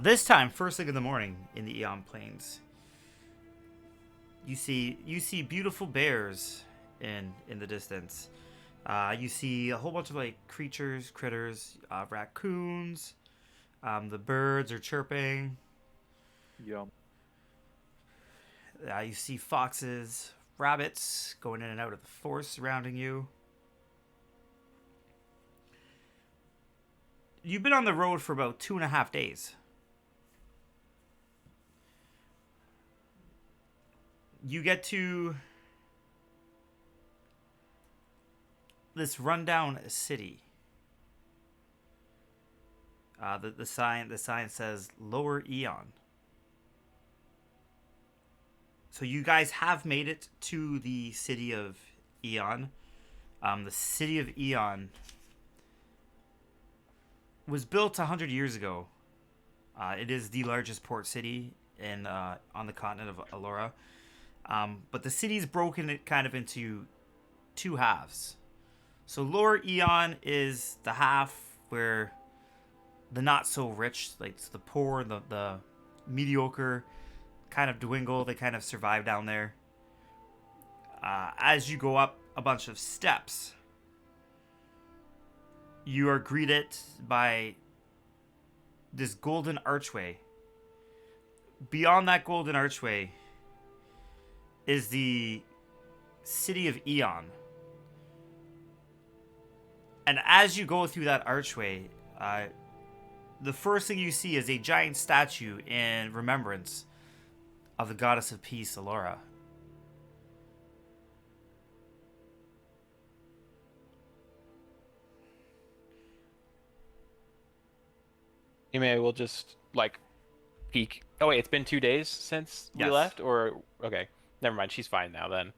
This time, first thing in the morning in the Aeon Plains, you see beautiful bears in the distance. You see a whole bunch of like critters, raccoons. The birds are chirping. Yum. You see foxes, rabbits going in and out of the forest surrounding you. You've been on the road for about 2.5 days. You get to this rundown city. The sign says Lower Aeon. So you guys have made it to the city of Eon. The city of Eon was built 100 years ago. It is the largest port city in on the continent of Alora. But the city's broken it kind of into two halves. So Lower Eon is the half where the not so rich, like the poor, the mediocre, kind of dwindle. They kind of survive down there. As you go up a bunch of steps, you are greeted by this golden archway. Beyond that golden archway is the city of Eon. And as you go through that archway, the first thing you see is a giant statue in remembrance of the goddess of peace, Alora. You may will just like peek. Oh wait, it's been 2 days since we Yes. left, or okay, never mind. She's fine now then.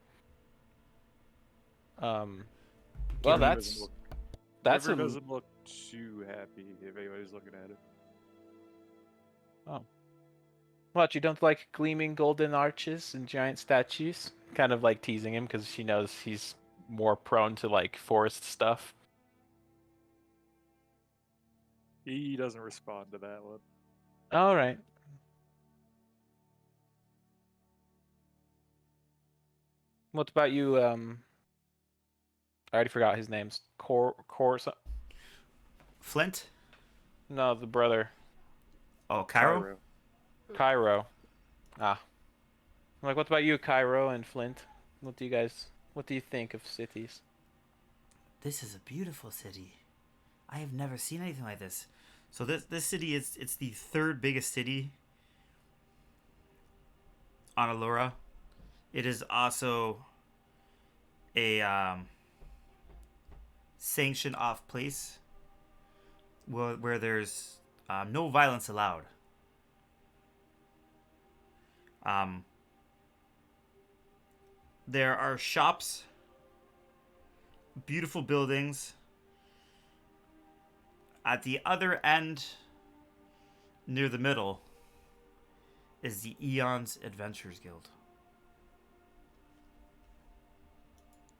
Well, River that's doesn't look- that's River a doesn't look too happy if anybody's looking at it. what you don't like gleaming golden arches and giant statues. Kind of like teasing him because she knows he's more prone to like forest stuff. He doesn't respond to that one. All right. What about you? I already forgot his name's Flint? No, the brother. Oh, Cairo? Cairo. Ah. I'm like, what about you, Cairo and Flint? What do you think of cities? This is a beautiful city. I have never seen anything like this. So this city it's the third biggest city on Alora. It is also a sanctioned off place where there's no violence allowed. There are shops, beautiful buildings. At the other end, near the middle, is the Eon's Adventures Guild.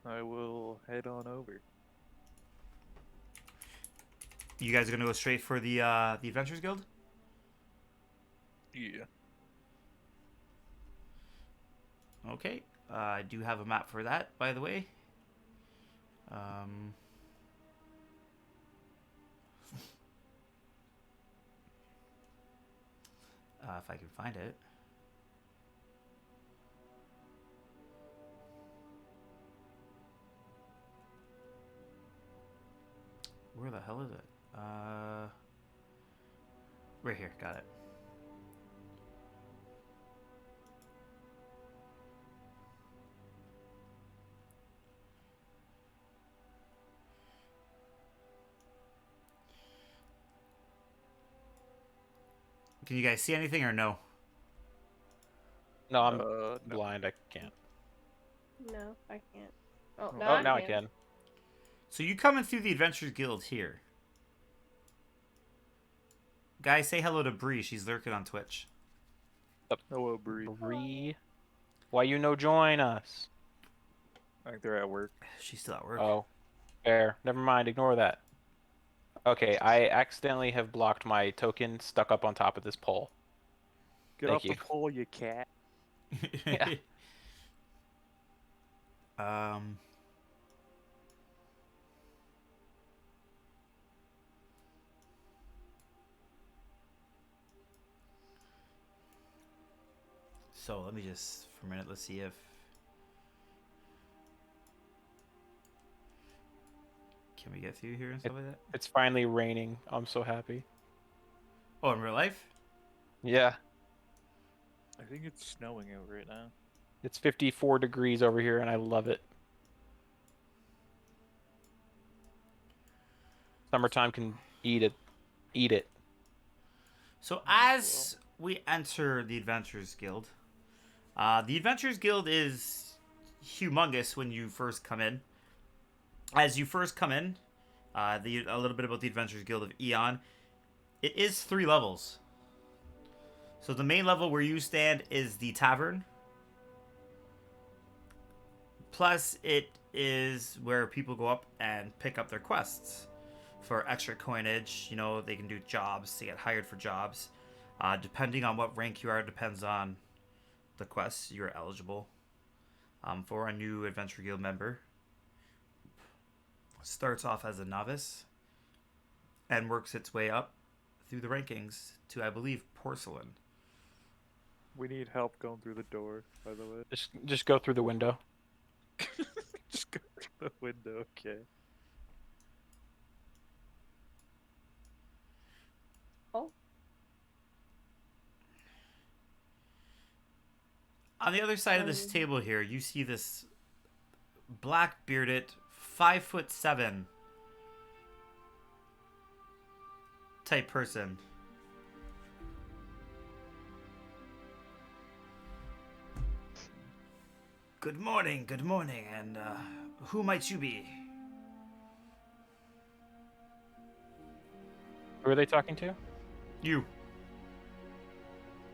I will head on over. You guys are gonna go straight for the Adventures Guild? Yeah. Okay. I do have a map for that, by the way. If I can find it. Where the hell is it? Right here. Got it. Can you guys see anything or no? No, I'm No. blind. I can't. No, I can't. Oh, Oh, now I can. So you coming through the Adventures Guild here. Guys, say hello to Bree. She's lurking on Twitch. Hello, Bree. Bree, why you no join us? I think they're at work. She's still at work. Oh, fair. Never mind. Ignore that. Okay, I accidentally have blocked my token stuck up on top of this pole. Get Thank off you. the pole, you cat. Yeah. So let me just for a minute. Let's see if can we get through here and stuff like that. It's finally raining. I'm so happy. Oh, in real life? Yeah, I think it's snowing out right now. it's 54 degrees over here, and I love it. Summertime can eat it. Eat it. So as we enter the Adventurers Guild, The Adventurers Guild is humongous when you first come in. As you first come in, a little bit about the Adventurers Guild of Eon. It is 3 levels. So the main level where you stand is the tavern. Plus, it is where people go up and pick up their quests for extra coinage. You know, they can do jobs, they get hired for jobs. Depending on what rank you are, depends on the quests you're eligible for. A new Adventure Guild member starts off as a novice and works its way up through the rankings to, I believe, porcelain. We need help going through the door, by the way. Just go through the window. Just go through the window, okay. Oh, On the other side of this table here, you see this black-bearded, 5'7" type person. Good morning, and who might you be? Who are they talking to? You.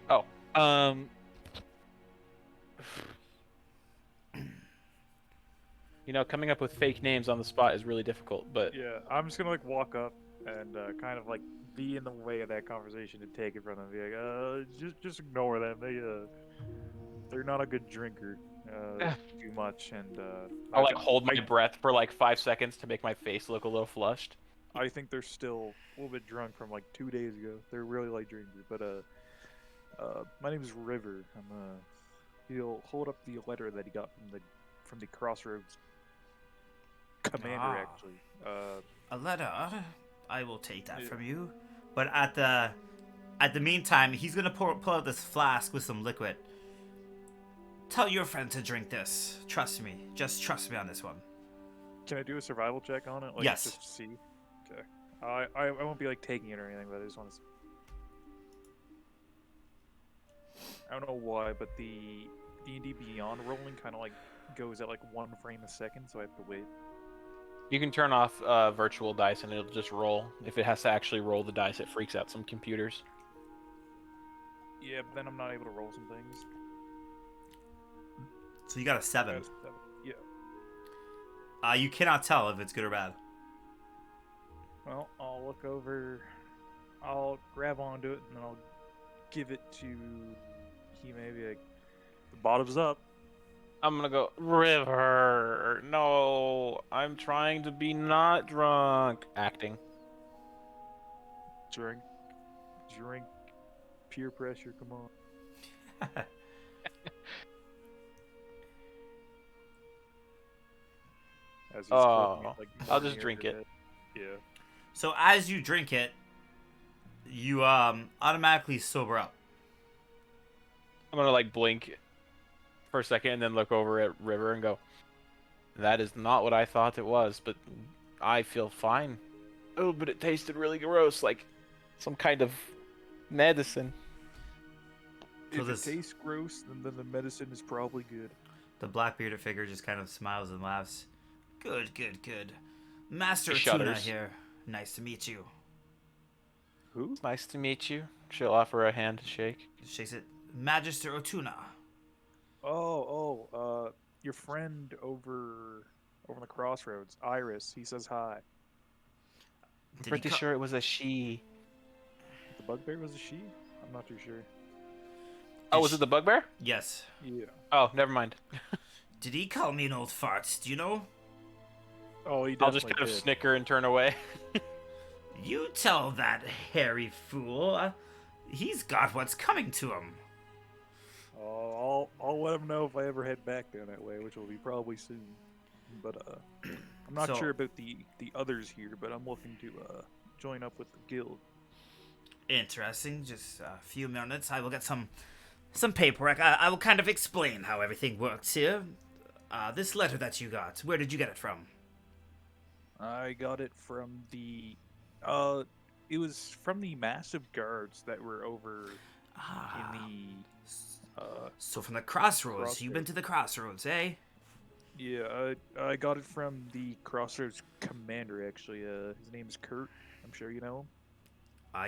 Oh, you know, coming up with fake names on the spot is really difficult, but Yeah, I'm just gonna like walk up and kind of like be in the way of that conversation and take it from them. Be like, just ignore them. They're not a good drinker. Too much, and I'll like hold my breath for like 5 seconds to make my face look a little flushed. I think they're still a little bit drunk from like 2 days ago. They're really light drinkers. But my name is River. He'll hold up the letter that he got from the Crossroads commander, actually. A letter? I will take that from you. But at the meantime, he's gonna pull out this flask with some liquid. Tell your friend to drink this. Trust me. Just trust me on this one. Can I do a survival check on it? Like, Yes. Just to see. Okay. I won't be like taking it or anything, but I just want to. I don't know why, but the D&D Beyond rolling kind of like goes at like 1 frame a second, so I have to wait. You can turn off virtual dice and it'll just roll. If it has to actually roll the dice, it freaks out some computers. Yeah, but then I'm not able to roll some things. So you got a 7. Yeah. You cannot tell if it's good or bad. Well, I'll look over. I'll grab onto it and then I'll give it to. He may be like, the bottom's up. I'm gonna go, River. No, I'm trying to be not drunk. Acting. Drink. Peer pressure. Come on. As he's Oh, clicking it, like, I'll just near drink your it. head. Yeah. So as you drink it, you automatically sober up. I'm gonna like blink for a second and then look over at River and go, that is not what I thought it was, but I feel fine. Oh, but it tasted really gross, like some kind of medicine. So If this- it tastes gross, then the medicine is probably good. The black-bearded figure just kind of smiles and laughs. Good. Master He Tuna shudders. here. Nice to meet you. Who? It's nice to meet you. She'll offer a hand to shake. Shakes it. Magister Otuna. Your friend over the crossroads, Iris. He says hi. I'm Did he pretty co- sure it was a she. The bugbear was a she? I'm not too sure. Oh, was it the bugbear? Yes. Yeah. Oh, never mind. Did he call me an old fart? Do you know? Oh, he I'll definitely just kind of did. snicker and turn away. You tell that hairy fool. He's got what's coming to him. Oh, I'll let him know if I ever head back down that way, which will be probably soon. But I'm not So- sure about the others here, but I'm looking to join up with the guild. Interesting. Just a few minutes. I will get some paperwork. I will kind of explain how everything works here. This letter that you got, where did you get it from? I got it from the it was from the massive guards that were over in the So from the Crossroads, you've been to the Crossroads, eh? Yeah, I got it from the Crossroads commander. Actually, his name's Kurt. I'm sure you know him.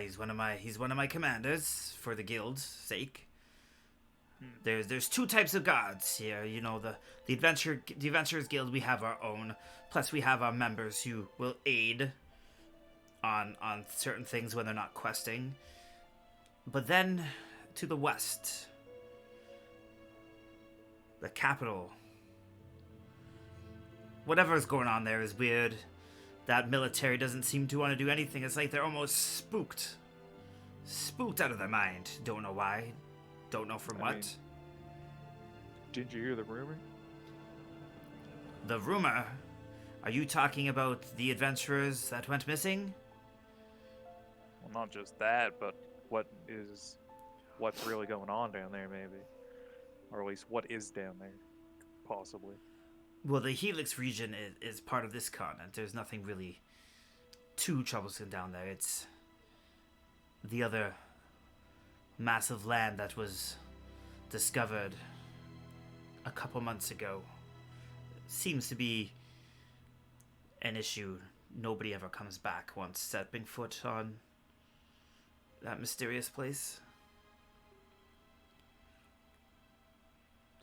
He's one of my commanders for the guild's sake. There's two types of guards here. You know, the Adventurers Guild, we have our own. Plus we have our members who will aid on certain things when they're not questing. But then to the west, the capital. Whatever's going on there is weird. That military doesn't seem to want to do anything. It's like they're almost spooked. Spooked out of their mind. Don't know why. Don't know from what. Didn't you hear the rumor? The rumor? Are you talking about the adventurers that went missing? Well, not just that, but what's really going on down there, maybe, or at least what is down there, possibly. Well, the Helix region is part of this continent. There's nothing really too troublesome down there. It's the other massive land that was discovered a couple months ago. Seems to be an issue. Nobody ever comes back once stepping foot on that mysterious place.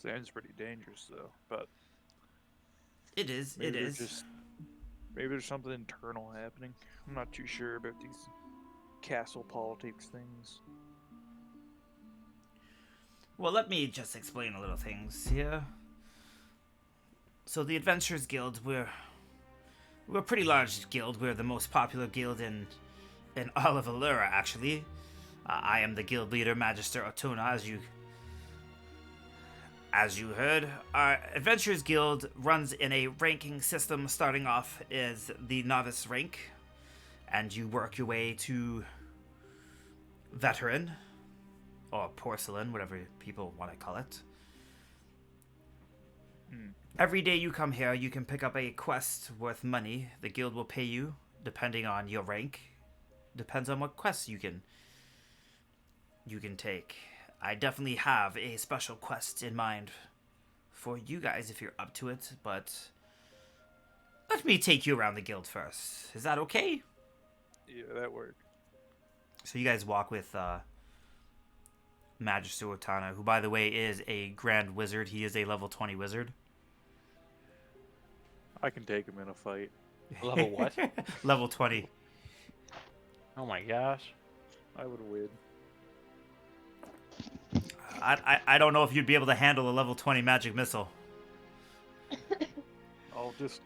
Sounds pretty dangerous, though, but It is. maybe It they're is. maybe there's something internal happening. I'm not too sure about these castle politics things. Well, let me just explain a little things here. So the Adventurers Guild, we're a pretty large guild. We're the most popular guild in all of Allura, actually. I am the guild leader, Magister Otona, as you heard. Our Adventurers Guild runs in a ranking system. Starting off is the novice rank, and you work your way to veteran, or porcelain, whatever people want to call it. Every day you come here, you can pick up a quest worth money. The guild will pay you, depending on your rank. Depends on what quests you can take. I definitely have a special quest in mind for you guys if you're up to it, but let me take you around the guild first. Is that okay? Yeah, that worked. So you guys walk with Magister Otana, who, by the way, is a Grand Wizard. He is a level 20 wizard. I can take him in a fight. Level what? Level 20. Oh my gosh. I would win. I don't know if you'd be able to handle a level 20 magic missile. I'll just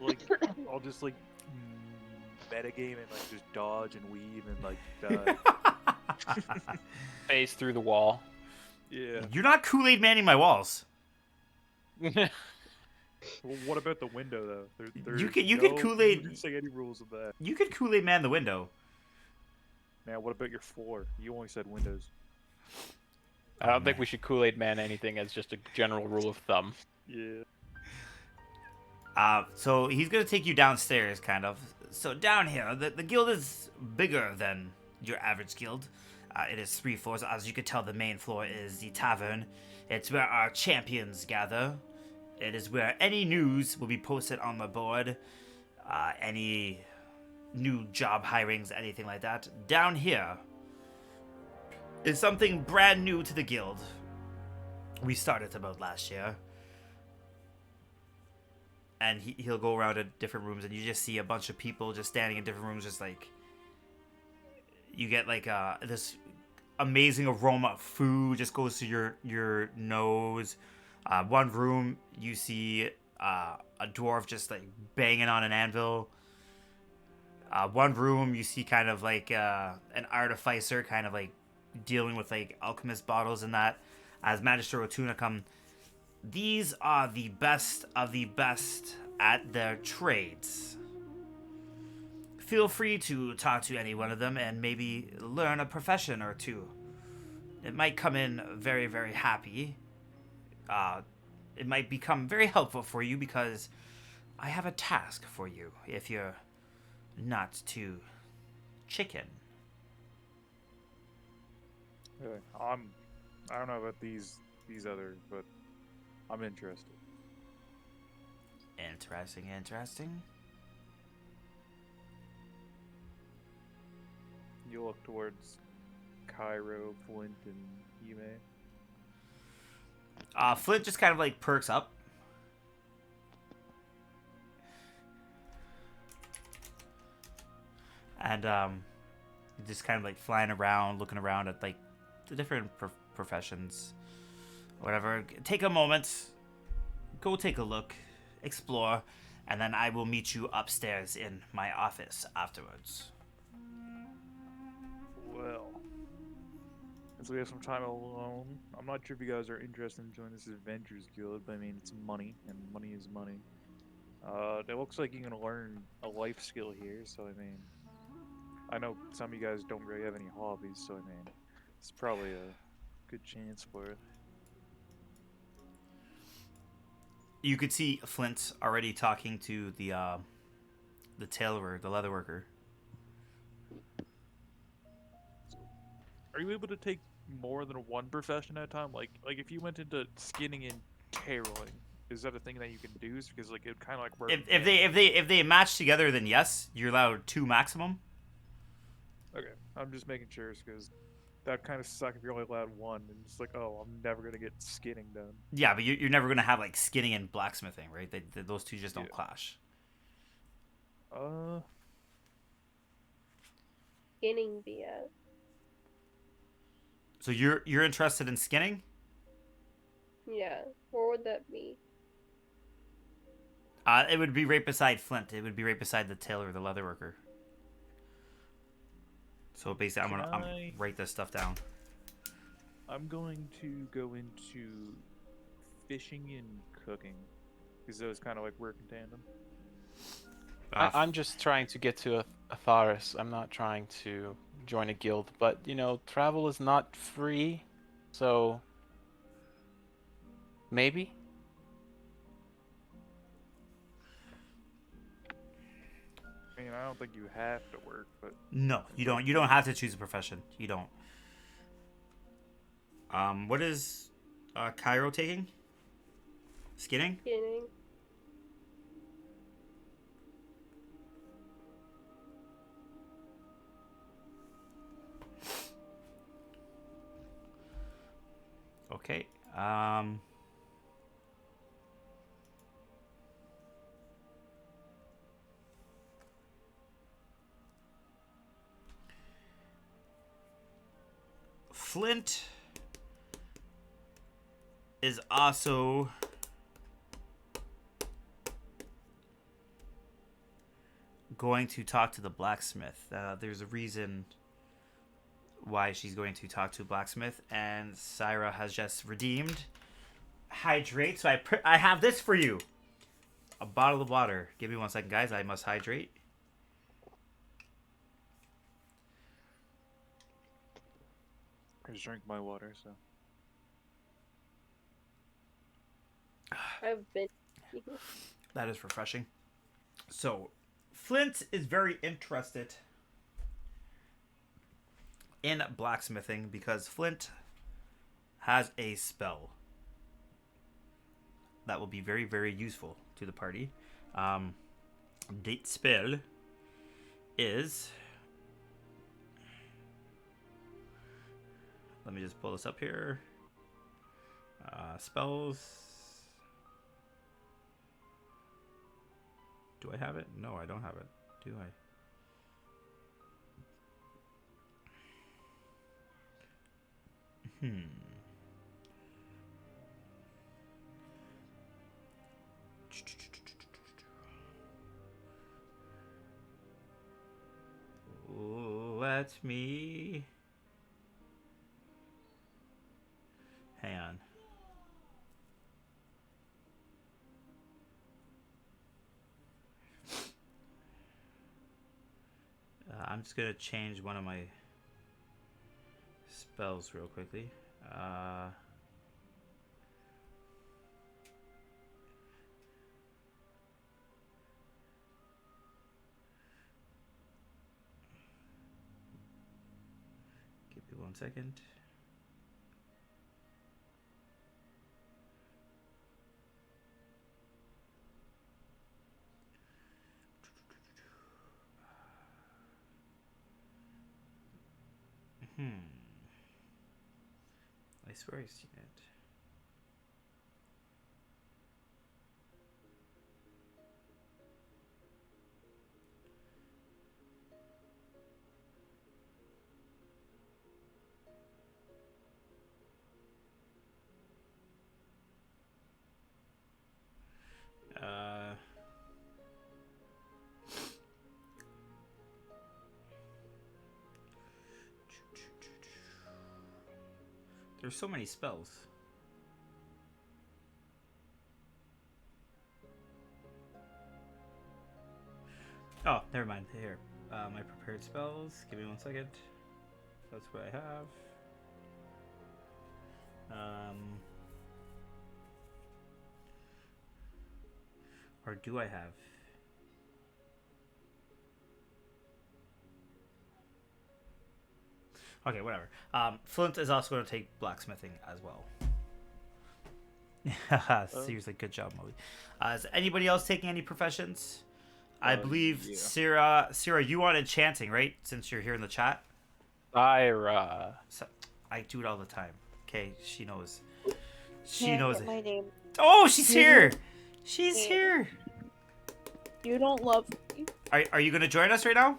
metagame and like just dodge and weave and like Phase through the wall. yeah. You're not Kool-Aid manning my walls. Well, what about the window though? You could Kool-Aid- You didn't say any rules of that. You could Kool-Aid man the window. Now, what about your floor? You only said windows. I don't think we should Kool-Aid man anything as just a general rule of thumb. Yeah. So he's gonna take you downstairs, kind of. So down here, the guild is bigger than your average guild. It is 3 floors. As you can tell, the main floor is the tavern. It's where our champions gather. It is where any news will be posted on the board. Any new job hirings, anything like that. Down here is something brand new to the guild. We started about last year. And he'll go around to different rooms, and you just see a bunch of people just standing in different rooms, just like... You get like this amazing aroma of food just goes to your nose. One room, you see a dwarf just like banging on an anvil. One room, you see kind of like an artificer kind of like dealing with like alchemist bottles and that. As Magister Otuna come, these are the best of the best at their trades. Feel free to talk to any one of them and maybe learn a profession or two. It might come in very, very happy. It might become very helpful for you because I have a task for you if you're not too chicken. I don't know about these these other, but I'm interested. Interesting, interesting. You look towards Cairo, Flint, and Yume. Flint just kind of like perks up. And just kind of like flying around, looking around at like the different professions, whatever. Take a moment, go take a look, explore, and then I will meet you upstairs in my office afterwards. Well, since we have some time alone, I'm not sure if you guys are interested in joining this Adventures Guild, but I mean, it's money, and money is money. It looks like you're gonna learn a life skill here, so I mean, I know some of you guys don't really have any hobbies, so I mean, it's probably a good chance for it. You could see Flint already talking to the tailorer, the leather worker. Are you able to take more than one profession at a time? Like if you went into skinning and tailoring, is that a thing that you can do? Because like it kind of like works. If they match together, then yes, you're allowed 2 maximum. Okay, I'm just making sure because that kind of suck if you're only allowed one and it's like, oh, I'm never gonna get skinning done. Yeah, but you're never gonna have like skinning and blacksmithing, right? Those two just don't clash. Skinning BS. So you're interested in skinning? Yeah. Where would that be? It would be right beside Flint. It would be right beside the tailor, the leather worker. So basically, I'm write this stuff down. I'm going to go into fishing and cooking because those kind of like work in tandem. I'm just trying to get to Atharis. I'm not trying to join a guild, but you know, travel is not free, so maybe. I mean, I don't think you have to work, but No, you don't. You don't have to choose a profession. You don't. What is Cairo taking? Skinning? Skinning. Okay. Flint is also going to talk to the blacksmith. There's a reason why she's going to talk to a blacksmith, and Syra has just redeemed hydrate. So I have this for you, a bottle of water. Give me 1 second, guys. I must hydrate. I just drank my water, so. I've been. That is refreshing. So, Flint is very interested in blacksmithing because Flint has a spell that will be very, very useful to the party. Date spell is... Let me just pull this up here. Spells... Do I have it? No, I don't have it. Do I? Let me... Hang on. I'm just gonna change one of my spells real quickly. Give me 1 second. I swear I've seen it. There's so many spells. Oh, never mind. Here, my prepared spells. Give me 1 second. That's what I have. Or do I have? Okay, whatever. Flint is also going to take blacksmithing as well. Seriously, good job, Molly. Is anybody else taking any professions? I believe yeah. Syrah, you want enchanting, right? Since you're here in the chat. Ira. So, I do it all the time. Okay, she knows. She Can't knows get it. my name. Oh, she's You- here. She's Yeah. here. You don't love me. Are you going to join us right now?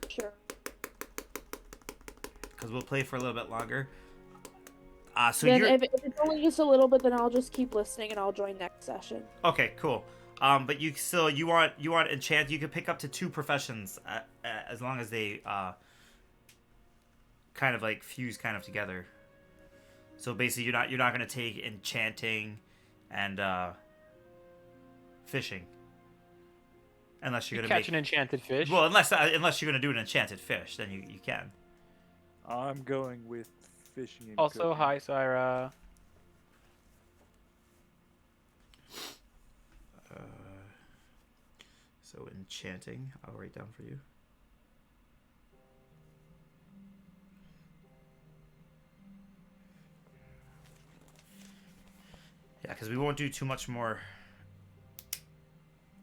Sure. Because we'll play for a little bit longer. So Then you're if it's only just a little bit, then I'll just keep listening and I'll join next session. okay. Cool. But you want enchant? You can pick up to 2 professions as long as they kind of like fuse kind of together. So basically, you're not gonna take enchanting and fishing unless you're You gonna catch an enchanted fish. well unless you're gonna do an enchanted fish, then you can. I'm going with fishing and Also, cooking. hi, Syra. So enchanting, I'll write down for you. Yeah, because we won't do too much more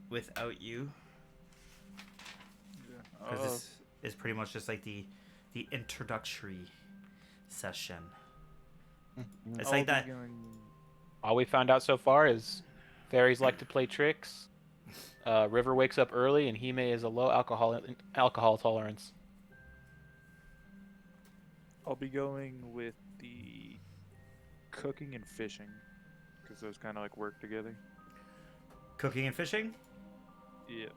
without you. Yeah. Because this is pretty much just like the introductory session. It's I'll like be that. All we found out so far is fairies like to play tricks. River wakes up early, and Hime is a low alcohol tolerance. I'll be going with the cooking and fishing, because those kind of like work together. Cooking and fishing? Yeah.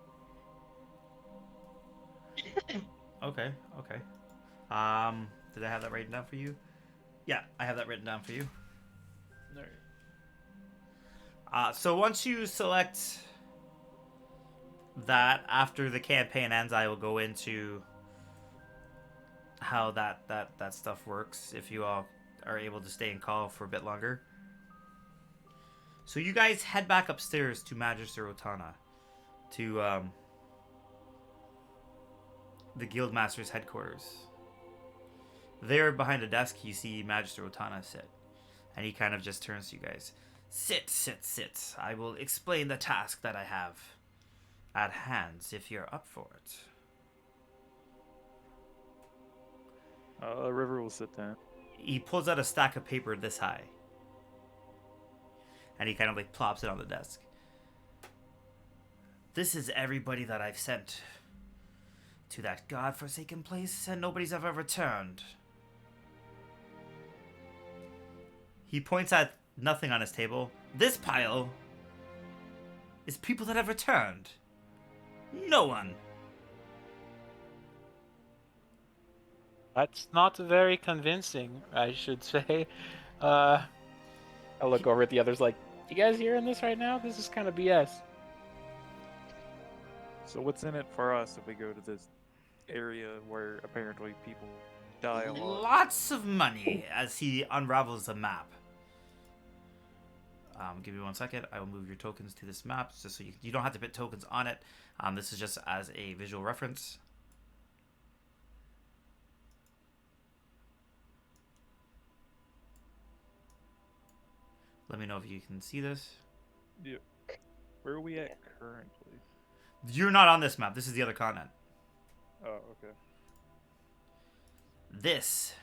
Okay. Did I have that written down for you? Yeah, I have that written down for you. So once you select that, after the campaign ends, I will go into how that stuff works, if you all are able to stay in call for a bit longer. So you guys head back upstairs to Magister Otana, to the Guildmaster's headquarters. There behind a desk, you see Magister Otana sit, and he kind of just turns to you guys. Sit. I will explain the task that I have at hand, if you're up for it. River will sit down. He pulls out a stack of paper this high, and he kind of like plops it on the desk. This is everybody that I've sent to that godforsaken place, and nobody's ever returned. He points at nothing on his table. This pile is people that have returned. No one. That's not very convincing, I should say. I look over at the others like, you guys hearing this right now? This is kind of BS. So what's in it for us if we go to this area where apparently people die a lot? Lots of money as he unravels a map. Give me 1 second. I will move your tokens to this map just so you don't have to put tokens on it. This is just as a visual reference. Let me know if you can see this. Yeah. Where are we at currently? You're not on this map. This is the other continent. Oh, okay. This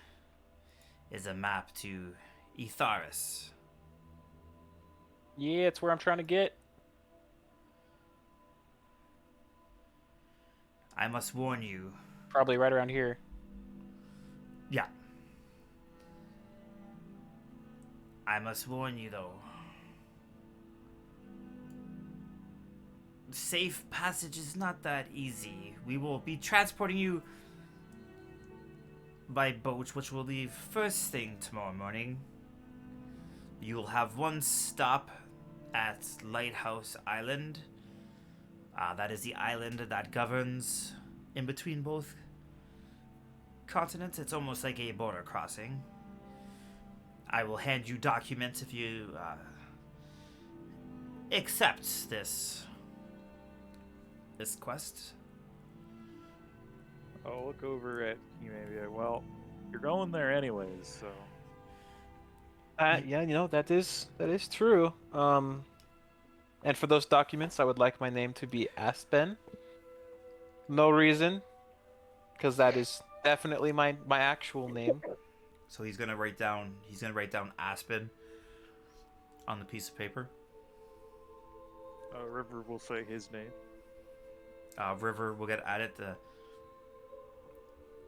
is a map to Etharis. Yeah, it's where I'm trying to get. I must warn you. Probably right around here. Yeah. I must warn you, though. Safe passage is not that easy. We will be transporting you by boat, which will leave first thing tomorrow morning. You'll have one stop at Lighthouse Island. That is the island that governs in between both continents. It's almost like a border crossing. I will hand you documents if you accept this quest. I'll look over at you maybe. Well, you're going there anyways, so. Yeah, that is true. And for those documents, I would like my name to be Aspen. No reason, because that is definitely my actual name. So he's gonna write down Aspen on the piece of paper. River will say his name. River will get added.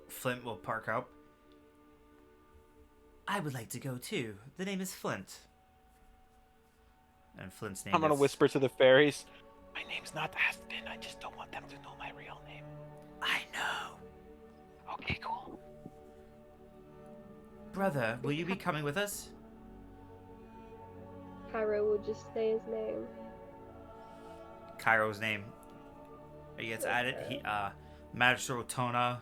Flint will park up. I would like to go too. The name is Flint. And Flint's name I'm gonna is... whisper to the fairies. My name's not Aspen. I just don't want them to know my real name. I know. Okay, cool. Brother, will you be coming with us? Cairo will just say his name. Cairo's name. He gets added. Magister Otona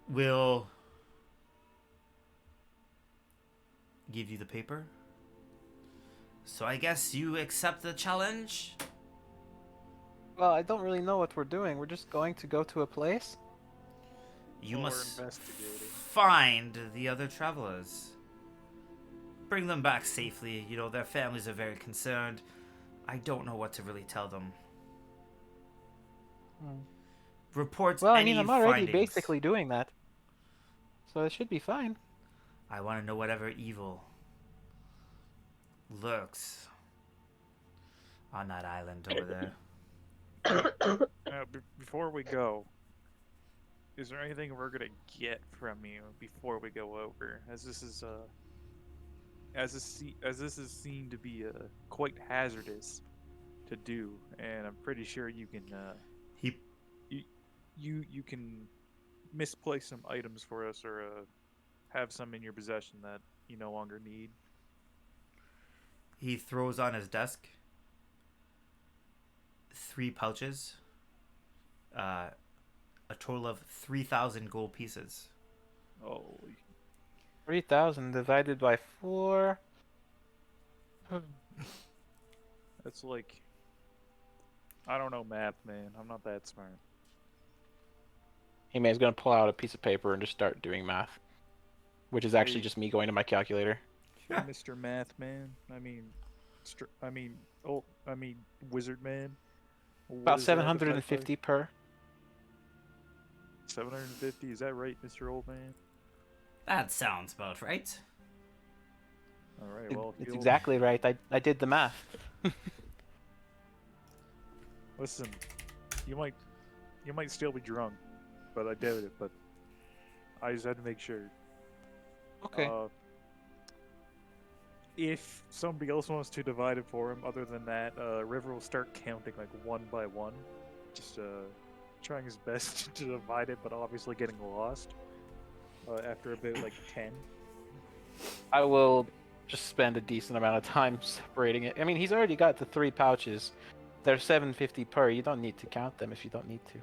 will give you the paper. So I guess you accept the challenge? Well, I don't really know what we're doing. We're just going to go to a place. You Or must investigating. find the other travelers. Bring them back safely. You know, their families are very concerned. I don't know what to really tell them. Report Well, I any mean, I'm already findings. basically doing that. So it should be fine. I want to know whatever evil lurks on that island over there. Before we go, is there anything we're gonna get from you before we go over? As this is seen to be quite hazardous to do, and I'm pretty sure you can He you can misplace some items for us, or have some in your possession that you no longer need. He throws on his desk 3 pouches, a total of 3,000 gold pieces. Oh, 3,000 divided by 4. that's like, I don't know math, man. I'm not that smart. He is going to pull out a piece of paper and just start doing math, which is actually Hey. just me going to my calculator. Mr. Math Man. I mean, Wizard Man. What About is that divided by? 750 per. 750. Is that right, Mr. Old Man? That sounds about right. All right. Well, It's you'll- exactly right. I did the math. Listen, you might still be drunk, but I doubt it. But I just had to make sure. Okay. If somebody else wants to divide it for him, other than that, River will start counting like one by one, just trying his best to divide it, but obviously getting lost after about like 10. I will just spend a decent amount of time separating it. I mean, he's already got the 3 pouches. They're 750 per. You don't need to count them if you don't need to.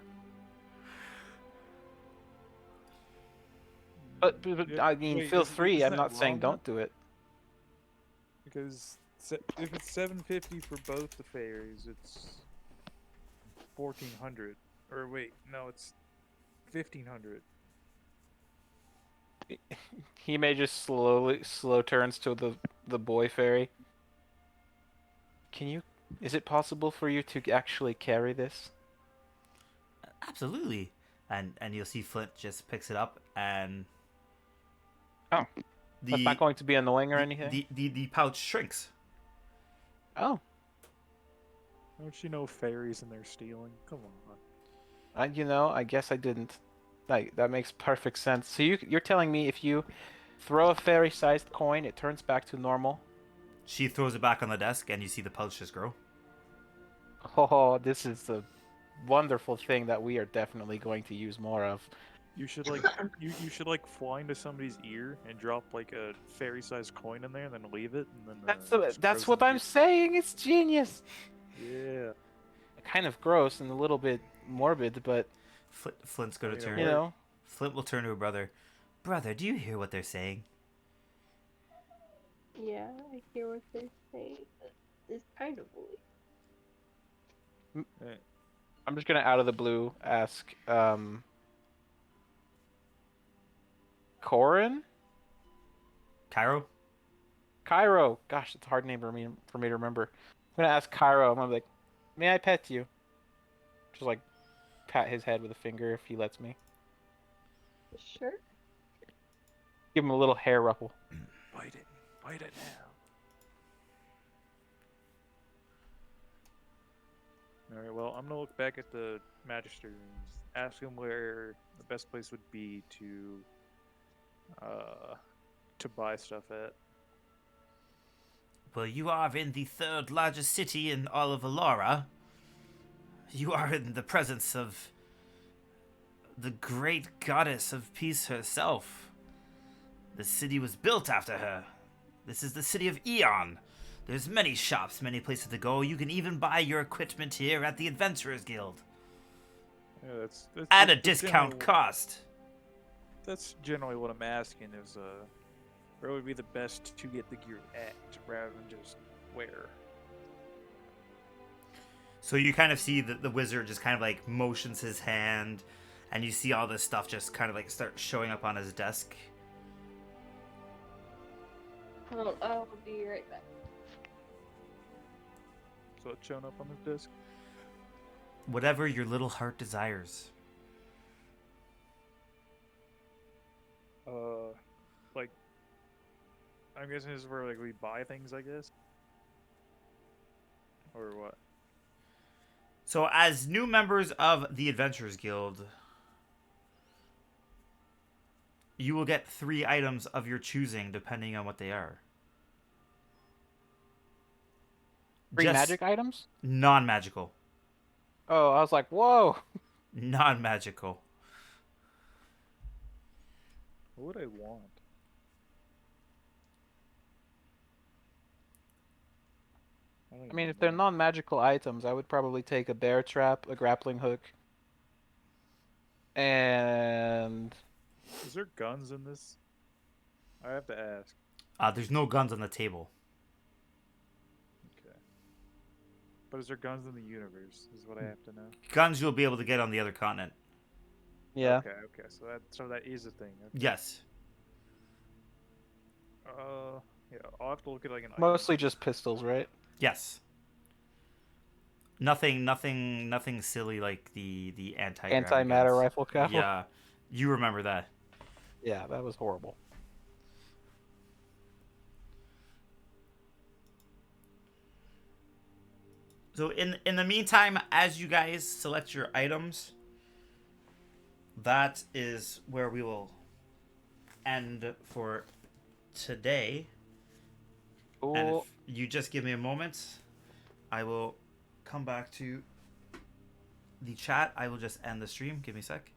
But Yeah, I mean, wait, feel isn't- free. isn't I'm that not saying wrong, don't do it. Because if it's 750 for both the fairies, it's 1400. Or wait, no, it's 1500. He may just slow turns to the boy fairy. Is it possible for you to actually carry this? Absolutely. And you'll see Flint just picks it up and Oh, that's not going to be annoying or anything. The pouch shrinks. Oh, Don't you know fairies and they're stealing? Come on. I guess I didn't. Like that makes perfect sense. So you're telling me if you throw a fairy-sized coin, it turns back to normal? She throws it back on the desk, and you see the pouch just grow. Oh, this is a wonderful thing that we are definitely going to use more of. You should like you should like fly into somebody's ear and drop like a fairy-sized coin in there, and then leave it, and then That's just what grows I'm into saying. It's genius. Yeah. Kind of gross and a little bit morbid, but Flint's going to Yeah, turn. you know, Flint will turn to her brother. Brother, do you hear what they're saying? Yeah, I hear what they're saying. It's kind of weird. I'm just gonna out of the blue ask, Corin? Cairo? Cairo. Gosh, it's a hard name for me to remember. I'm gonna ask Cairo. I'm gonna be like, may I pet you? Just like pat his head with a finger if he lets me. Sure. Give him a little hair ruffle. Bite it. Bite it now. Alright, well, I'm gonna look back at the Magister and ask him where the best place would be to buy stuff at. Well, you are in the third largest city in all of Alara. You are in the presence of the great goddess of peace herself. The city was built after her. This is the city of Eon. There's many shops, many places to go. You can even buy your equipment here at the Adventurers Guild. Yeah, that's At a that's discount generally- cost. That's generally what I'm asking is where would be the best to get the gear at rather than just where. So you kind of see the wizard just kind of like motions his hand, and you see all this stuff just kind of like start showing up on his desk. I'll be right back. So it's shown up on his desk. Whatever your little heart desires. Like, I'm guessing this is where like we buy things, I guess. Or what? So as new members of the Adventurers Guild, you will get 3 items of your choosing depending on what they are. Free Just magic items? non-magical. Oh, I was like, whoa. Non-magical. What would I want? don't I mean, even if they're know. non-magical items, I would probably take a bear trap, a grappling hook, and Is there guns in this? I have to ask. There's no guns on the table. Okay. But is there guns in the universe? Is what I have to know. Guns you'll be able to get on the other continent. yeah. Okay. So that is a thing. Okay. Yes. Yeah. I'll have to look at like an. Mostly just pistols, right? Yes. Nothing silly like the Antimatter rifle cap. Yeah. You remember that. Yeah, that was horrible. So in the meantime, as you guys select your items, that is where we will end for today. And Cool. if you just give me a moment, I will come back to the chat. I will just end the stream. Give me a sec.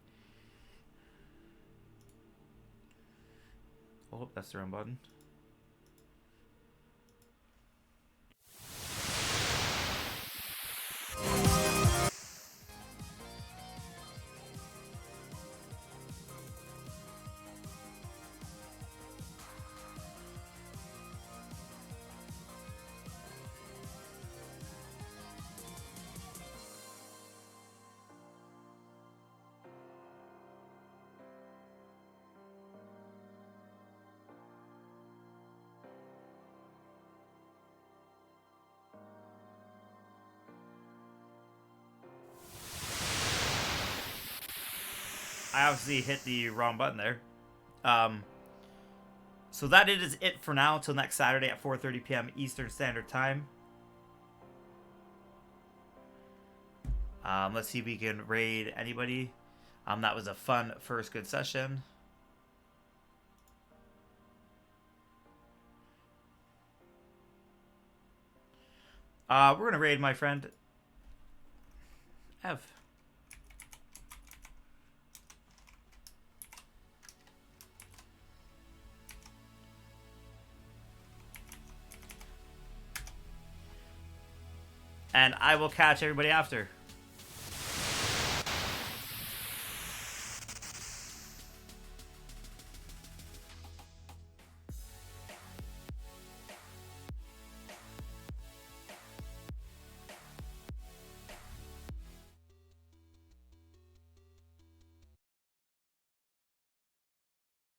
Oh, that's the wrong button. I obviously hit the wrong button there. So that is it for now. Till next Saturday at 4:30 p.m. Eastern Standard Time. Let's see if we can raid anybody. That was a fun first good session. We're gonna raid my friend Ev. And I will catch everybody after.